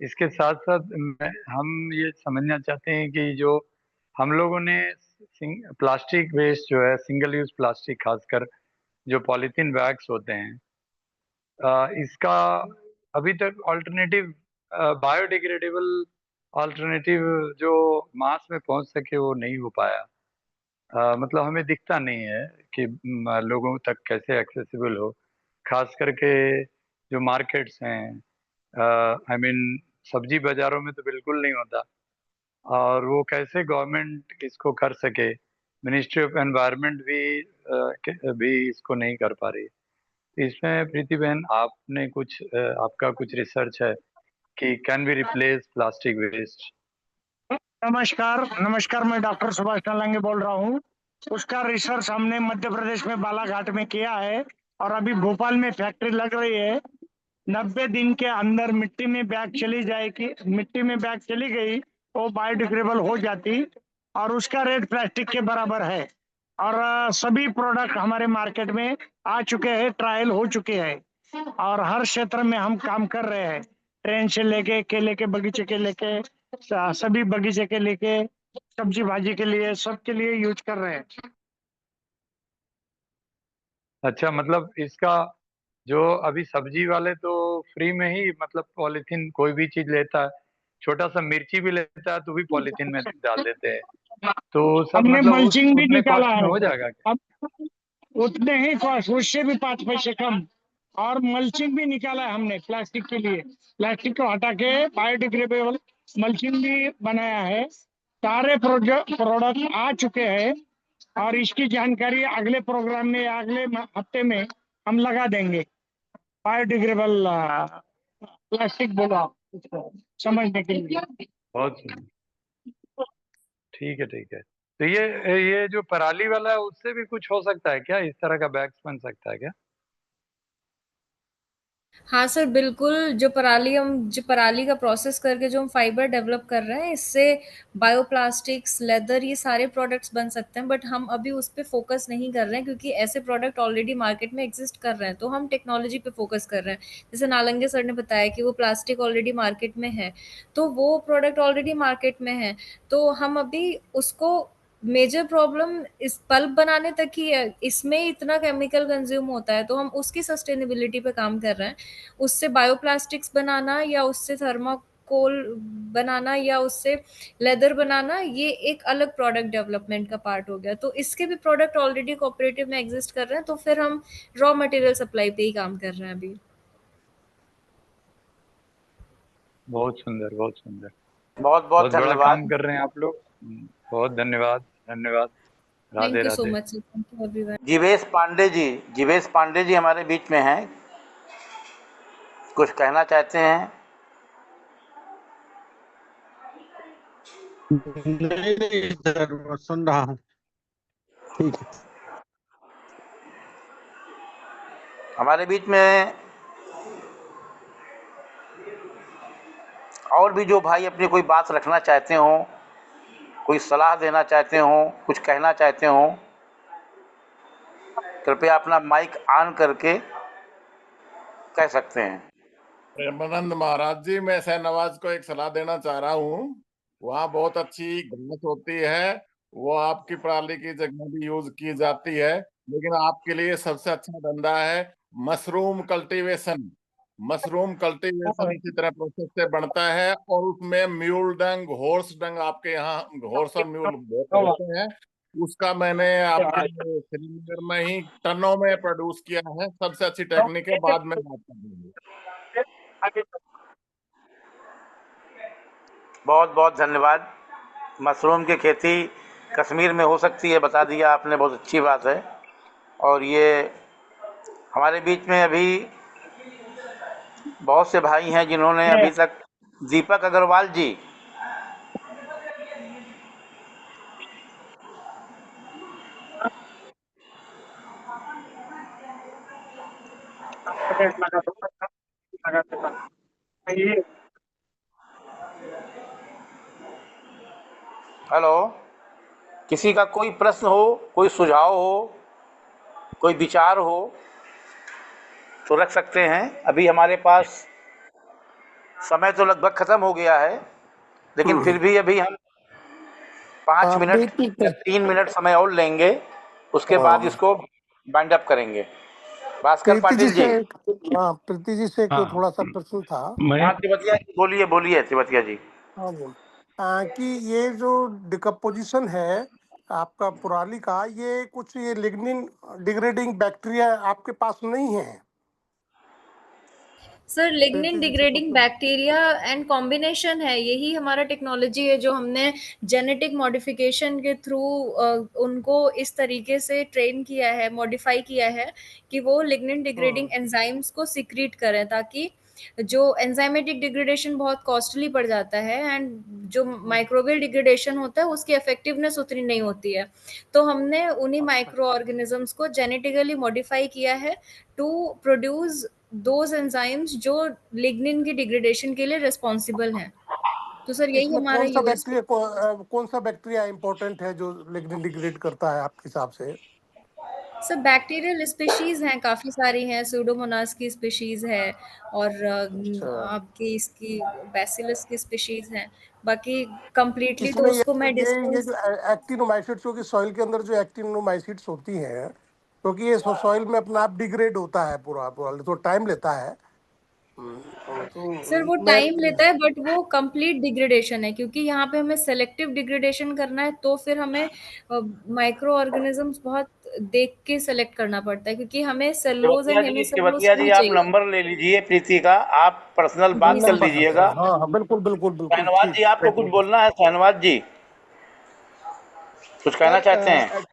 इसके साथ साथ हम ये समझना चाहते हैं कि जो हम लोगों ने प्लास्टिक वेस्ट जो है, सिंगल यूज प्लास्टिक, खासकर जो पॉलीथीन बैग्स होते हैं, इसका अभी तक ऑल्टरनेटिव, बायोडिग्रेडेबल ऑल्टरनेटिव जो मास में पहुंच सके वो नहीं हो पाया। मतलब हमें दिखता नहीं है कि लोगों तक कैसे एक्सेसिबल हो, खास करके जो मार्केट्स हैं। आई मीन सब्जी बाजारों में तो बिल्कुल नहीं होता, और वो कैसे गवर्नमेंट इसको कर सके। मिनिस्ट्री ऑफ एनवायरनमेंट भी इसको नहीं कर पा रही। इसमें प्रीति बहन, आपने कुछ आपका कुछ रिसर्च है कि can be replace plastic waste? नमस्कार नमस्कार, मैं डॉक्टर सुभाष नालंगे बोल रहा हूँ। उसका रिसर्च हमने मध्य प्रदेश में बालाघाट में किया है, और अभी भोपाल में फैक्ट्री लग रही है। 90 दिन के अंदर मिट्टी में बैग चली जाएगी, मिट्टी में बैग चली गई तो बायोडिग्रेडेबल हो जाती, और उसका रेट प्लास्टिक के बराबर है। और सभी प्रोडक्ट हमारे मार्केट में आ चुके हैं, ट्रायल हो चुके हैं, और हर क्षेत्र में हम काम कर रहे हैं। ट्रेन से लेके, केले के बगीचे के लेके, सभी बगीचे के लेके, सब्जी भाजी के लिए, सबके लिए यूज कर रहे हैं। अच्छा, मतलब इसका जो अभी सब्जी वाले तो फ्री में ही, मतलब पॉलीथीन कोई भी चीज लेता है, छोटा सा मिर्ची भी लेता है तो भी पॉलीथीन में डाल देते हैं, तो सब हमने मतलब उस मल्चिंग भी उतने निकाला कॉस्ट में है, हो जाएगा क्या? अब उतने ही कॉस्ट, उससे भी 5 पैसे कम। और मल्चिंग भी निकाला है हमने प्लास्टिक के लिए, प्लास्टिक को हटा के बायोडिग्रेडेबल मल्चिंग भी बनाया है। सारे प्रोडक्ट आ चुके हैं, और इसकी जानकारी अगले प्रोग्राम में, अगले हफ्ते में हम लगा देंगे। बायोडिग्रेडेबल प्लास्टिक बोला उसको समझने के लिए। बहुत सुंदर, ठीक है ठीक है। तो ये जो पराली वाला है, उससे भी कुछ हो सकता है क्या? इस तरह का बैग्स बन सकता है क्या? हाँ सर, बिल्कुल। जो पराली का प्रोसेस करके जो हम फाइबर डेवलप कर रहे हैं, इससे बायोप्लास्टिक्स, लेदर, ये सारे प्रोडक्ट्स बन सकते हैं। बट हम अभी उस पे फोकस नहीं कर रहे हैं, क्योंकि ऐसे प्रोडक्ट ऑलरेडी मार्केट में एग्जिस्ट कर रहे हैं, तो हम टेक्नोलॉजी पे फोकस कर रहे हैं। जैसे नालंगे सर ने बताया कि वो प्लास्टिक ऑलरेडी मार्केट में है, तो वो प्रोडक्ट ऑलरेडी मार्केट में है, तो हम अभी उसको, मेजर प्रॉब्लम इस पल्प बनाने तक ही है, इसमें इतना केमिकल कंज्यूम होता है, तो हम उसकी सस्टेनेबिलिटी पे काम कर रहे हैं। उससे बायोप्लास्टिक्स बनाना, या उससे थर्माकोल बनाना, या उससे लेदर बनाना, ये एक अलग प्रोडक्ट डेवलपमेंट का पार्ट हो गया। तो इसके भी प्रोडक्ट ऑलरेडी कोऑपरेटिव में एग्जिस्ट कर रहे हैं, तो फिर हम रॉ मटेरियल सप्लाई पे ही काम कर रहे हैं अभी। बहुत सुंदर, बहुत सुंदर। बहुत बहुत बहुत बड़ा काम धन्यवाद। कर रहे हैं आप लोग। बहुत धन्यवाद, धन्यवाद। Radhe thank you so Radhe. Much sir, thank you everyone. Jeevesh Pandey ji हमारे बीच में हैं, कुछ कहना चाहते हैं? नहीं नहीं सर, मैं सुन रहा हूँ। ठीक है। हमारे बीच में और भी जो भाई अपनी कोई बात रखना चाहते हो, कोई सलाह देना चाहते हो, कुछ कहना चाहते हो, कृपया अपना माइक ऑन करके कह सकते हैं। प्रेमानंद महाराज जी, मैं शहनवाज को एक सलाह देना चाह रहा हूँ। वहाँ बहुत अच्छी घास होती है, वो आपकी पराली की जगह भी यूज की जाती है, लेकिन आपके लिए सबसे अच्छा धंधा है मशरूम कल्टीवेशन। मशरूम कल्टीवेशन इसी तरह प्रोसेस से बनता है, और उसमें म्यूल डंग, हॉर्स डंग, आपके यहाँ हॉर्स और म्यूल बहुत होते हैं, उसका मैंने आपके श्रीनगर में ही टनों में प्रोड्यूस किया है। सबसे अच्छी टेक्निक है, बाद में बात करेंगे। बहुत बहुत धन्यवाद। मशरूम की खेती कश्मीर में हो सकती है, बता दिया आपने, बहुत अच्छी बात है। और ये हमारे बीच में अभी बहुत से भाई हैं जिन्होंने अभी तक, दीपक अग्रवाल जी, हेलो, किसी का कोई प्रश्न हो, कोई सुझाव हो, कोई विचार हो तो रख सकते हैं। अभी हमारे पास समय तो लगभग खत्म हो गया है, लेकिन फिर भी अभी हम 5 मिनट या 3 मिनट समय और लेंगे, उसके बाद इसको बाइंड अप करेंगे। भास्कर प्रीति जी पाटिल से जी। प्रीति जी से एक हाँ। थोड़ा सा प्रश्न था। हाँ तिवतिया जी, बोलिए बोलिए तिवतिया जी। हाँ जी। कि ये जो डिकम्पोजिशन है आपका पुराली का, ये कुछ ये लिग्निन डिग्रेडिंग बैक्टीरिया आपके पास नहीं है? सर लिग्निन प्रीति जी से डिग्रेडिंग कुछ बैक्टीरिया एंड कॉम्बिनेशन है, यही हमारा टेक्नोलॉजी है जो हमने जेनेटिक मॉडिफिकेशन के थ्रू उनको इस तरीके से ट्रेन किया है, मॉडिफाई किया है कि वो लिग्निन डिग्रेडिंग एंजाइम्स को सिक्रीट करें, ताकि जो एंजाइमेटिक डिग्रेडेशन बहुत कॉस्टली पड़ जाता है एंड जो माइक्रोबियल डिग्रेडेशन होता है उसकी इफेक्टिवनेस उतनी नहीं होती है। तो हमने उन्हीं माइक्रो ऑर्गेनिजम्स को जेनेटिकली मॉडिफाई किया है टू प्रोड्यूस दोज एंजाइम्स जो लिग्निन की डिग्रेडेशन के लिए रिस्पॉन्सिबल हैं। तो सर यही इसमें हमारा यूएसपी। कौन सा बैक्टीरिया इंपॉर्टेंट है जो लिग्निन डिग्रेड करता है आपके हिसाब से? सर बैक्टीरियल स्पीशीज हैं, काफी सारी हैं, सूडोमोनास की स्पीशीज है और आपकी इसकी बैसिलस की स्पीशीज हैं। बाकी कंप्लीटली तो इसमें उसको मैं ये डिस्क्लोज। जो एक्टिनोमाइसिट्स, जो कि सॉइल के अंदर जो एक्टिनोमाइसिट्स होती हैं, क्योंकि ये सॉइल में अपना आप डिग्रेड होता है पूरा तो टाइम लेता है। सर वो टाइम लेता है बट वो कंप्लीट डिग्रेडेशन है, क्योंकि यहाँ पे हमें सेलेक्टिव डिग्रेडेशन करना है तो फिर हमें माइक्रो ऑर्गेनिजम्स बहुत देख के सेलेक्ट करना पड़ता है, क्योंकि हमें सेलुलोज एंड हेमिसेलुलोज तिवतिया जी फ्री आप चाहिए। नंबर ले लीजिए प्रीति का, आप पर्सनल जी बात कर सर। लीजिएगा। हाँ बिल्कुल बिल्कुल बिल्कुल शहनवाज ठीक। जी आपको कुछ बोलना है? शहनवाज जी कुछ कहना सर चाहते हैं?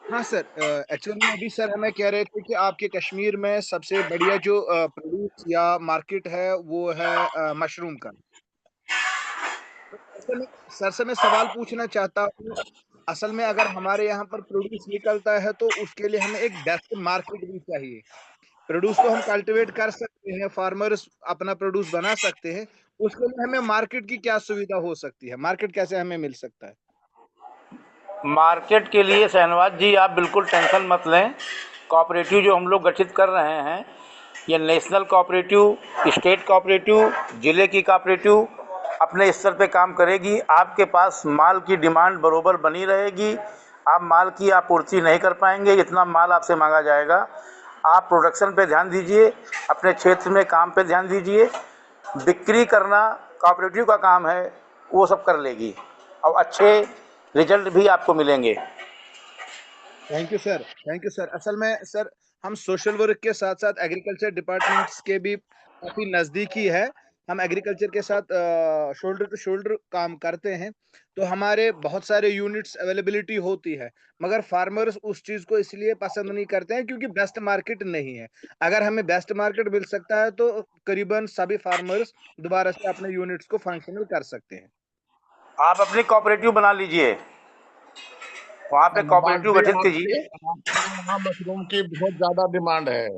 हाँ सर, एक्चुअली में अभी सर हमें कह रहे थे कि आपके कश्मीर में सबसे बढ़िया जो प्रोड्यूस या मार्केट है वो है मशरूम का। तो सर से मैं सवाल पूछना चाहता हूँ, असल में अगर हमारे यहाँ पर प्रोड्यूस निकलता है तो उसके लिए हमें एक बेस्ट मार्केट भी चाहिए। प्रोड्यूस तो हम कल्टीवेट कर सकते हैं, फार्मर्स अपना प्रोड्यूस बना सकते हैं, उसके लिए हमें मार्केट की क्या सुविधा हो सकती है? मार्केट कैसे हमें मिल सकता है? मार्केट के लिए शहनवाज जी आप बिल्कुल टेंशन मत लें। कोऑपरेटिव जो हम लोग गठित कर रहे हैं, ये नेशनल कोऑपरेटिव, स्टेट कोऑपरेटिव, ज़िले की कोऑपरेटिव अपने स्तर पे काम करेगी। आपके पास माल की डिमांड बरोबर बनी रहेगी। आप माल की आपूर्ति नहीं कर पाएंगे, जितना माल आपसे मांगा जाएगा। आप प्रोडक्शन पे ध्यान दीजिए, अपने क्षेत्र में काम पे ध्यान दीजिए। बिक्री करना कोऑपरेटिव का काम है, वो सब कर लेगी और अच्छे रिजल्ट भी आपको मिलेंगे। Thank you sir, thank you sir. असल में सर हम सोशल वर्क के साथ साथ एग्रीकल्चर डिपार्टमेंट्स के भी काफी नजदीकी है। हम एग्रीकल्चर के साथ शोल्डर टू शोल्डर काम करते हैं, तो हमारे बहुत सारे यूनिट्स अवेलेबिलिटी होती है, मगर फार्मर्स उस चीज को इसलिए पसंद नहीं करते हैं क्योंकि बेस्ट मार्केट नहीं है। अगर हमें बेस्ट मार्केट मिल सकता है तो करीबन सभी फार्मर्स दोबारा से अपने यूनिट्स को फंक्शनल कर सकते हैं। आप अपनी कोऑपरेटिव बना लीजिए, वहाँ पे नवाज कोऑपरेटिव जी गठित आपके कीजिए। आपके यहाँ मशरूम की बहुत ज्यादा डिमांड है,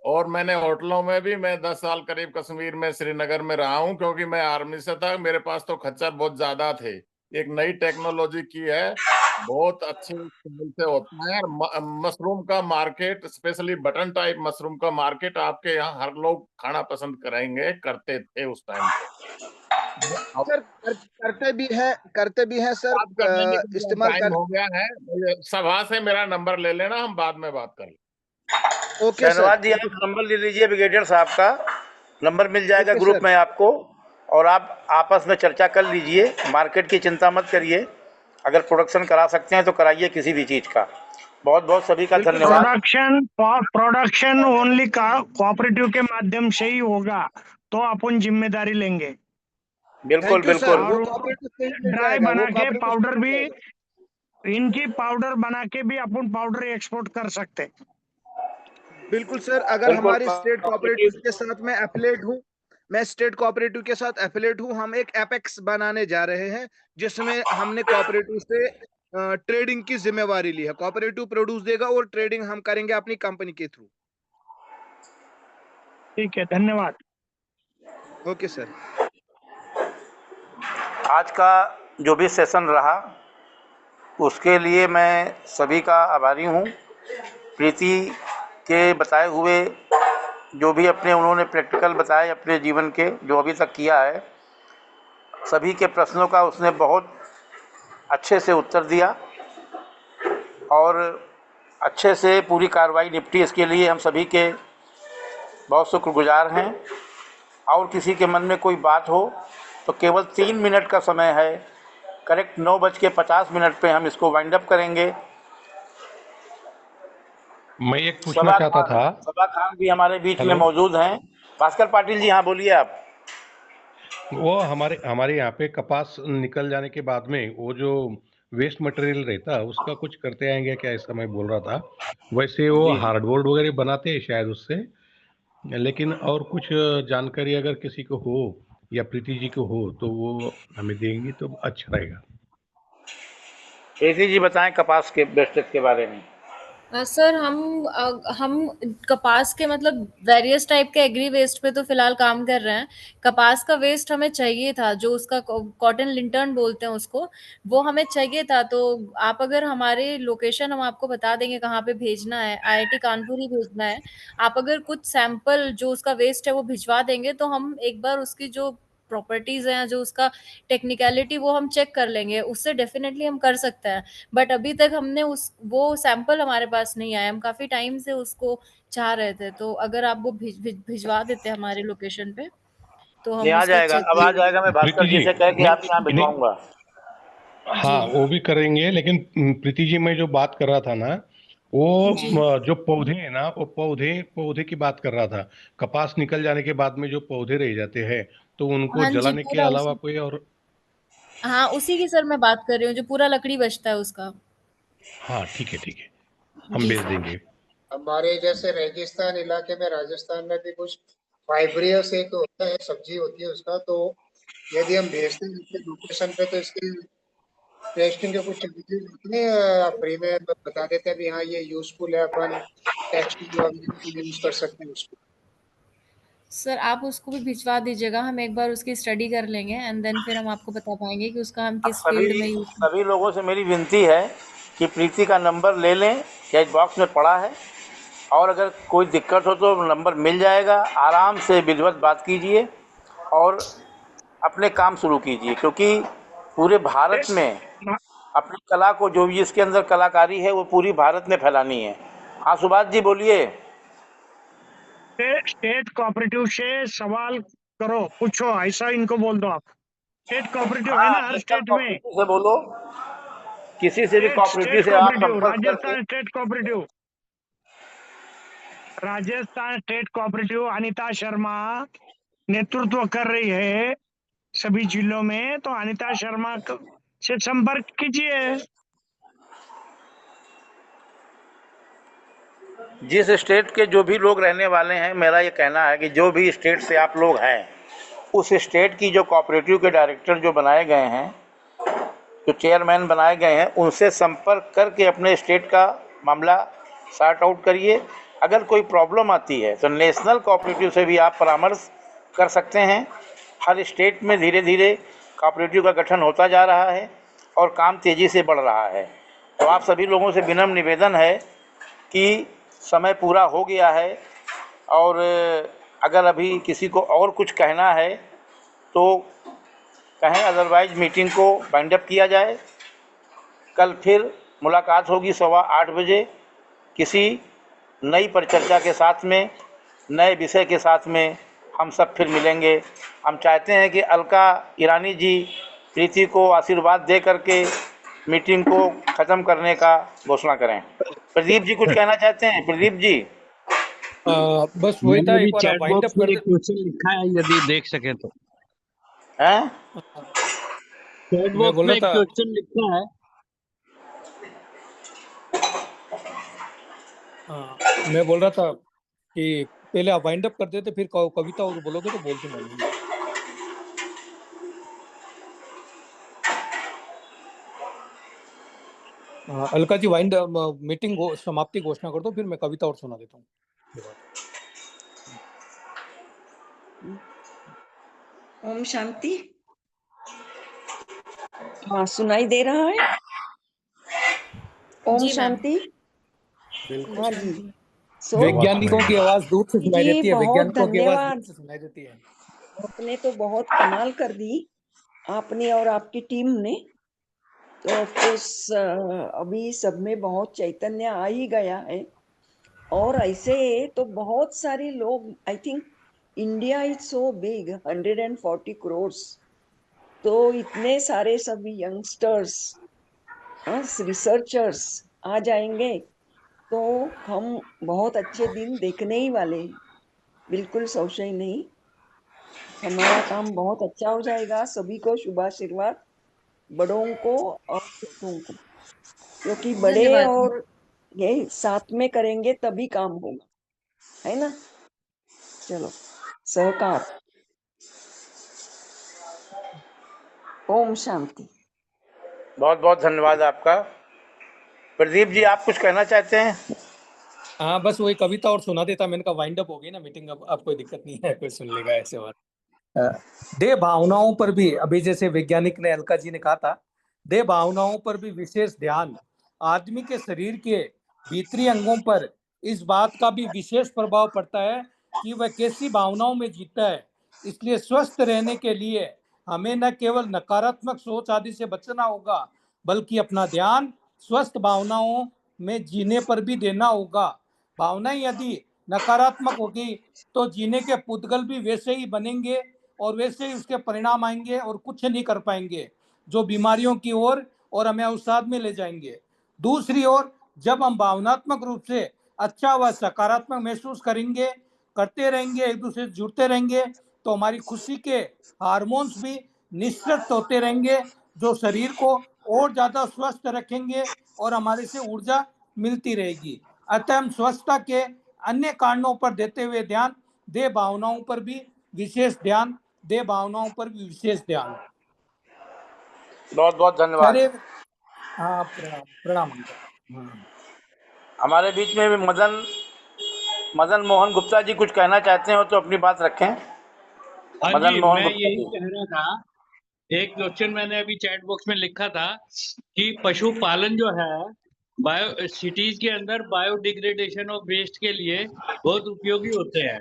और मैंने होटलों में भी, मैं 10 साल करीब कश्मीर में श्रीनगर में रहा हूँ, क्योंकि मैं आर्मी से था, मेरे पास तो खच्चर बहुत ज्यादा थे। एक नई टेक्नोलॉजी की है, बहुत अच्छे स्टाइल से होता है। मशरूम का market, specially button type mushroom का मार्केट आपके यहाँ हर लोग खाना पसंद करेंगे, करते थे उस टाइम पे। सर करते भी हैं सर, बात करने के लिए इस्तेमाल टाइम कर। हो गया है, सभा से मेरा नंबर ले लेना, हम बाद में बात करें। ओके सर, शहनवाज जी आप नंबर ले लीजिए, ब्रिगेडियर साहब का नंबर मिल जाएगा ओके ग्रुप सर। में आपको, और आप आपस में चर्चा कर लीजिए। मार्केट की चिंता मत करिए, अगर प्रोडक्शन करा सकते हैं तो कराइए किसी भी चीज़ का। बहुत बहुत सभी का धन्यवाद। प्रोडक्शन ओनली कोऑपरेटिव के माध्यम से ही होगा, तो अपन जिम्मेदारी लेंगे। बिल्कुल थैंक यू सर, बिल्कुल। वो कोऑपरेटिव से ही मिल ड्राई जाएगा, वो बना के कोऑपरेटिव से पाउडर मिल भी, जाएगा। इनकी पाउडर बना के भी अपन पाउडर एक्सपोर्ट कर सकते। बिल्कुल सर, अगर बिल्कुल हमारी स्टेट कोऑपरेटिव के साथ मैं एफिलेट हूँ, मैं स्टेट कोऑपरेटिव के साथ एफिलेट हूँ, हम एक एपेक्स बनाने जा रहे हैं जिसमें हमने कोऑपरेटिव से ट्रेडिंग की जिम्मेवारी ली है। कोऑपरेटिव प्रोड्यूस देगा और ट्रेडिंग हम करेंगे अपनी कंपनी के थ्रू। ठीक है, धन्यवाद। Okay sir. आज का जो भी सेशन रहा उसके लिए मैं सभी का आभारी हूँ। प्रीति के बताए हुए जो भी अपने उन्होंने प्रैक्टिकल बताए अपने जीवन के जो अभी तक किया है, सभी के प्रश्नों का उसने बहुत अच्छे से उत्तर दिया और अच्छे से पूरी कार्रवाई निपटी। इसके लिए हम सभी के बहुत शुक्रगुजार हैं। और किसी के मन में कोई बात हो तो केवल 3 मिनट का समय है, करेक्ट 9:50 पे हम इसको वाइंड अप करेंगे। मैं एक पूछना चाहता था। सभा खान भी हमारे बीच में हेलो। मौजूद हैं। भास्कर पाटिल जी, हाँ बोलिए आप। वो हमारे यहाँ पे कपास निकल जाने के बाद में वो जो वेस्ट मटेरियल रहता है उसका कुछ करते आएंगे क्या, ऐसा मैं बोल रहा था। वैसे वो जी, जी। हार्डबोर्ड वगैरह बनाते हैं शायद उससे, लेकिन और कुछ जानकारी अगर किसी को हो या प्रीति जी को हो तो वो हमें देंगी तो अच्छा रहेगा। प्रीति जी बताएं कपास के वेस्टेज के बारे में। सर हम कपास के मतलब वेरियस टाइप के एग्री वेस्ट पे तो फिलहाल काम कर रहे हैं। कपास का वेस्ट हमें चाहिए था, जो उसका कॉटन लिंटर्न बोलते हैं उसको, वो हमें चाहिए था। तो आप अगर हमारे लोकेशन हम आपको बता देंगे कहाँ पे भेजना है, आईआईटी कानपुर ही भेजना है। आप अगर कुछ सैंपल जो उसका वेस्ट है वो भिजवा देंगे तो हम एक बार उसकी जो प्रॉपर्टीज हैं, जो उसका टेक्निकलिटी, वो हम चेक कर लेंगे, उससे डेफिनेटली हम कर सकते हैं। बट अभी तक हमने वो सैंपल हमारे पास नहीं आया, हम काफी टाइम से उसको चाह रहे थे। तो अगर आप वो भिजवा देते हमारे लोकेशन पे तो ये हम आ उसको जाएगा, चेक अब आ जाएगा। मैं प्रीति भास्कर जी जी, से कह के नहीं आपके यहाँ नहीं, भिजवाऊंगा। हाँ वो भी करेंगे, लेकिन प्रीति जी मैं जो बात कर रहा था ना वो जी जो पौधे हैं ना, वो पौधे की बात कर रहा था। कपास निकल जाने के बाद में जो पौधे रह जाते हैं तो उनको हाँ जी, जलाने के पूरा अलावा उसी, कोई और। हाँ उसी की सर मैं बात कर रही हूँ, जो पूरा लकड़ी बचता है उसका। हाँ ठीक है, हम जी भेज सर। देंगे। हमारे जैसे रेगिस्तान इलाके में राजस्थान में भी कुछ फाइब्रियस एक होता है, सब्जी होती है उसका, तो यदि हम भेजते हैं इसके लोकेशन पे तो इसकी टेस्टिंग के कुछ चार्जेस होते हैं, आप फ्री में बता देते हैं भी हाँ ये यूजफुल है, अपन टेक्सटाइल वगैरह के लिए यूज कर सकते हैं उसको। सर आप उसको भी भिजवा दीजिएगा, हम एक बार उसकी स्टडी कर लेंगे एंड देन फिर हम आपको बता पाएंगे कि उसका हम अब किस फील्ड सभी में यूज। सभी लोगों से मेरी विनती है कि प्रीति का नंबर ले लें, चैट बॉक्स में पड़ा है, और अगर कोई दिक्कत हो तो नंबर मिल जाएगा। आराम से विधिवत बात कीजिए और अपने काम शुरू कीजिए, क्योंकि पूरे भारत में अपनी कला को, जो भी इसके अंदर कलाकारी है, वो पूरी भारत में फैलानी है। हाँ सुभाष जी बोलिए। स्टेट कोऑपरेटिव से सवाल करो, पूछो, ऐसा इनको बोल दो आप। स्टेट कोऑपरेटिव है हाँ, ना हर नेशनल स्टेट में। कोऑपरेटिव से बोलो, किसी से भी कोऑपरेटिव स्टेट से आप कोऑपरेटिव, संपर्क करके। Rajasthan state cooperative, Rajasthan state cooperative Anita Sharma नेतृत्व कर रही है सभी जिलों में, तो अनिता शर्मा से संपर्क कीजिए। जिस स्टेट के जो भी लोग रहने वाले हैं, मेरा ये कहना है कि जो भी स्टेट से आप लोग हैं, उस स्टेट की जो कोऑपरेटिव के डायरेक्टर जो बनाए गए हैं, जो चेयरमैन बनाए गए हैं, उनसे संपर्क करके अपने स्टेट का मामला सॉर्ट आउट करिए। अगर कोई प्रॉब्लम आती है तो नेशनल कोऑपरेटिव से भी आप परामर्श कर सकते हैं। हर स्टेट में धीरे धीरे कोऑपरेटिव का गठन होता जा रहा है और काम तेज़ी से बढ़ रहा है। तो आप सभी लोगों से विनम्र निवेदन है कि समय पूरा हो गया है, और अगर अभी किसी को और कुछ कहना है तो कहें, अदरवाइज मीटिंग को वाइंड अप किया जाए। कल फिर मुलाकात होगी 8:15 बजे किसी नई परिचर्चा के साथ में, नए विषय के साथ में हम सब फिर मिलेंगे। हम चाहते हैं कि अलका ईरानी जी प्रीति को आशीर्वाद दे करके मीटिंग को ख़त्म करने का घोषणा करें। प्रदीप जी कुछ कहना चाहते हैं? प्रदीप जी। बस वही था, मैंने भी एक बार आप चैट वाइंड अप बॉक्स में कर एक क्वेश्चन लिखा है, यदि देख सके तो। हैं? चैट मैं बॉक्स बोल में रहा एक था, क्वेश्चन लिखा है। मैं बोल रहा था कि पहले आप वाइंड अप कर देते, फिर कविता और बोलोगे तो बोल दूंगा मैं। अलका जी वाइंड मीटिंग समाप्ति घोषणा कर दो, फिर मैं कविता और सुना देता हूँ। ओम शांति। हाँ, सुनाई दे रहा है? ओम जी मैम। शांति। बिल्कुल। हाँ जी। सो वैज्ञानिकों की आवाज दूर से सुनाई जी देती है, बहुत वैज्ञानिकों की आवाज दूर धन्यवाद। से सुनाई देती है। आपने तो बहुत कमाल कर दी, आपने और आपकी टीम ने। तो ऑफ कोर्स अभी सब में बहुत चैतन्य आ ही गया है, और ऐसे तो बहुत सारे लोग, I think India is so big, 140 crore, तो इतने सारे सभी यंगस्टर्स, रिसर्चर्स आ जाएंगे तो हम बहुत अच्छे दिन देखने ही वाले हैं, बिल्कुल संशय नहीं। हमारा काम बहुत अच्छा हो जाएगा। सभी को शुभाशीर्वाद, बड़ों को और छोटों को, क्योंकि बड़े धन्यवाद। और ये साथ में करेंगे तभी काम होगा, है ना? चलो, सहकार। ओम शांति। बहुत बहुत धन्यवाद आपका। प्रदीप जी, आप कुछ कहना चाहते हैं? हाँ, बस वही कविता और सुना देता। मैंने कहा वाइंड अप हो गई ना मीटिंग, अब कोई दिक्कत नहीं है, कोई सुन लेगा ऐसे। और देह भावनाओं पर भी, अभी जैसे वैज्ञानिक ने अलका जी ने कहा था, देह भावनाओं पर भी विशेष ध्यान, आदमी के शरीर के भीतरी अंगों पर इस बात का भी विशेष प्रभाव पड़ता है कि वह कैसी भावनाओं में जीता है। इसलिए स्वस्थ रहने के लिए हमें न केवल नकारात्मक सोच आदि से बचना होगा, बल्कि अपना ध्यान स्वस्थ भावनाओं में जीने पर भी देना होगा। भावनाएं यदि नकारात्मक होगी तो जीने के पुद्गल भी वैसे ही बनेंगे और वैसे ही उसके परिणाम आएंगे और कुछ नहीं कर पाएंगे, जो बीमारियों की ओर और हमें अवसाद में ले जाएंगे। दूसरी ओर जब हम भावनात्मक रूप से अच्छा व सकारात्मक महसूस करेंगे, करते रहेंगे, एक दूसरे से जुड़ते रहेंगे, तो हमारी खुशी के हार्मोन्स भी निश्चित होते रहेंगे, जो शरीर को और ज्यादा स्वस्थ रखेंगे और हमारे से ऊर्जा मिलती रहेगी। अतः हम स्वच्छता के अन्य कारणों पर देते हुए ध्यान, देह भावनाओं पर भी विशेष ध्यान, देह भावनाओं पर भी विशेष ध्यान। बहुत बहुत धन्यवाद। अरे हाँ, प्रणाम प्रणाम अंकल। हाँ। हमारे बीच में भी मदन मोहन गुप्ता जी कुछ कहना चाहते हो तो अपनी बात रखें। हाँ मदन जी, मोहन मैं गुप्ता यही जी। कह रहा था, एक क्वेश्चन मैंने अभी चैट बॉक्स में लिखा था कि पशुपालन जो है बायो सिटीज के अंदर बायोडिग्रेडेशन ऑफ वेस्ट के लिए बहुत उपयोगी होते हैं,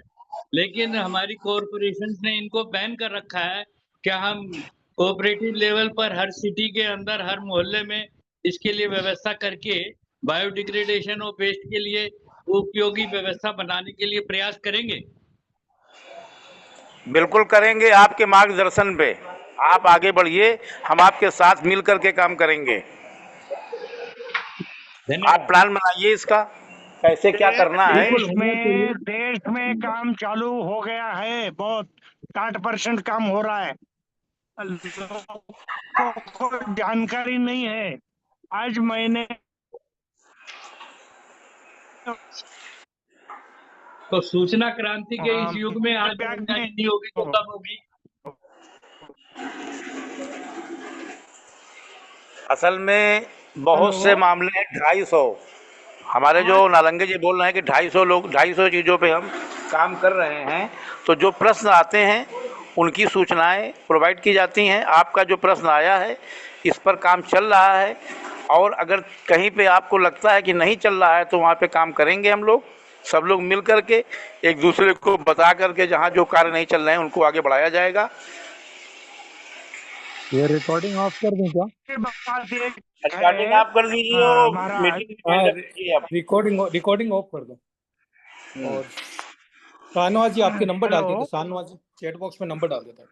लेकिन हमारी कॉरपोरेशन ने इनको बैन कर रखा है। क्या हम कोऑपरेटिव लेवल पर हर सिटी के अंदर, हर मोहल्ले में इसके लिए व्यवस्था करके बायोडिग्रेडेशन ऑफ वेस्ट के लिए उपयोगी व्यवस्था बनाने के लिए प्रयास करेंगे? बिल्कुल करेंगे, आपके मार्गदर्शन पे। आप आगे बढ़िए, हम आपके साथ मिल करके काम करेंगे। आप प्लान बनाइए इसका, कैसे क्या करना है। देश में काम चालू हो गया है, बहुत 60% काम हो रहा है। लोगों को जानकारी नहीं है। आज मैंने तो सूचना क्रांति के इस युग में आज जानकारी नहीं होगी तो कब होगी? असल में बहुत से मामले हैं, 250 हमारे जो नालंगे जी बोल रहे हैं कि 250 चीज़ों पे हम काम कर रहे हैं। तो जो प्रश्न आते हैं उनकी सूचनाएं प्रोवाइड की जाती हैं। आपका जो प्रश्न आया है इस पर काम चल रहा है, और अगर कहीं पे आपको लगता है कि नहीं चल रहा है तो वहाँ पे काम करेंगे हम लोग, सब लोग मिल करके, एक दूसरे को बता करके जहाँ जो कार्य नहीं चल रहे हैं उनको आगे बढ़ाया जाएगा। ये रिकॉर्डिंग ऑफ कर दूं क्या? स्टार्टिंग आप कर दीजिए और मीटिंग हाँ, कीजिए आप। रिकॉर्डिंग ऑफ कर दो। और शाहनवाज जी आपके नंबर डाल देते, शाहनवाज जी चैट बॉक्स में नंबर डाल देता है।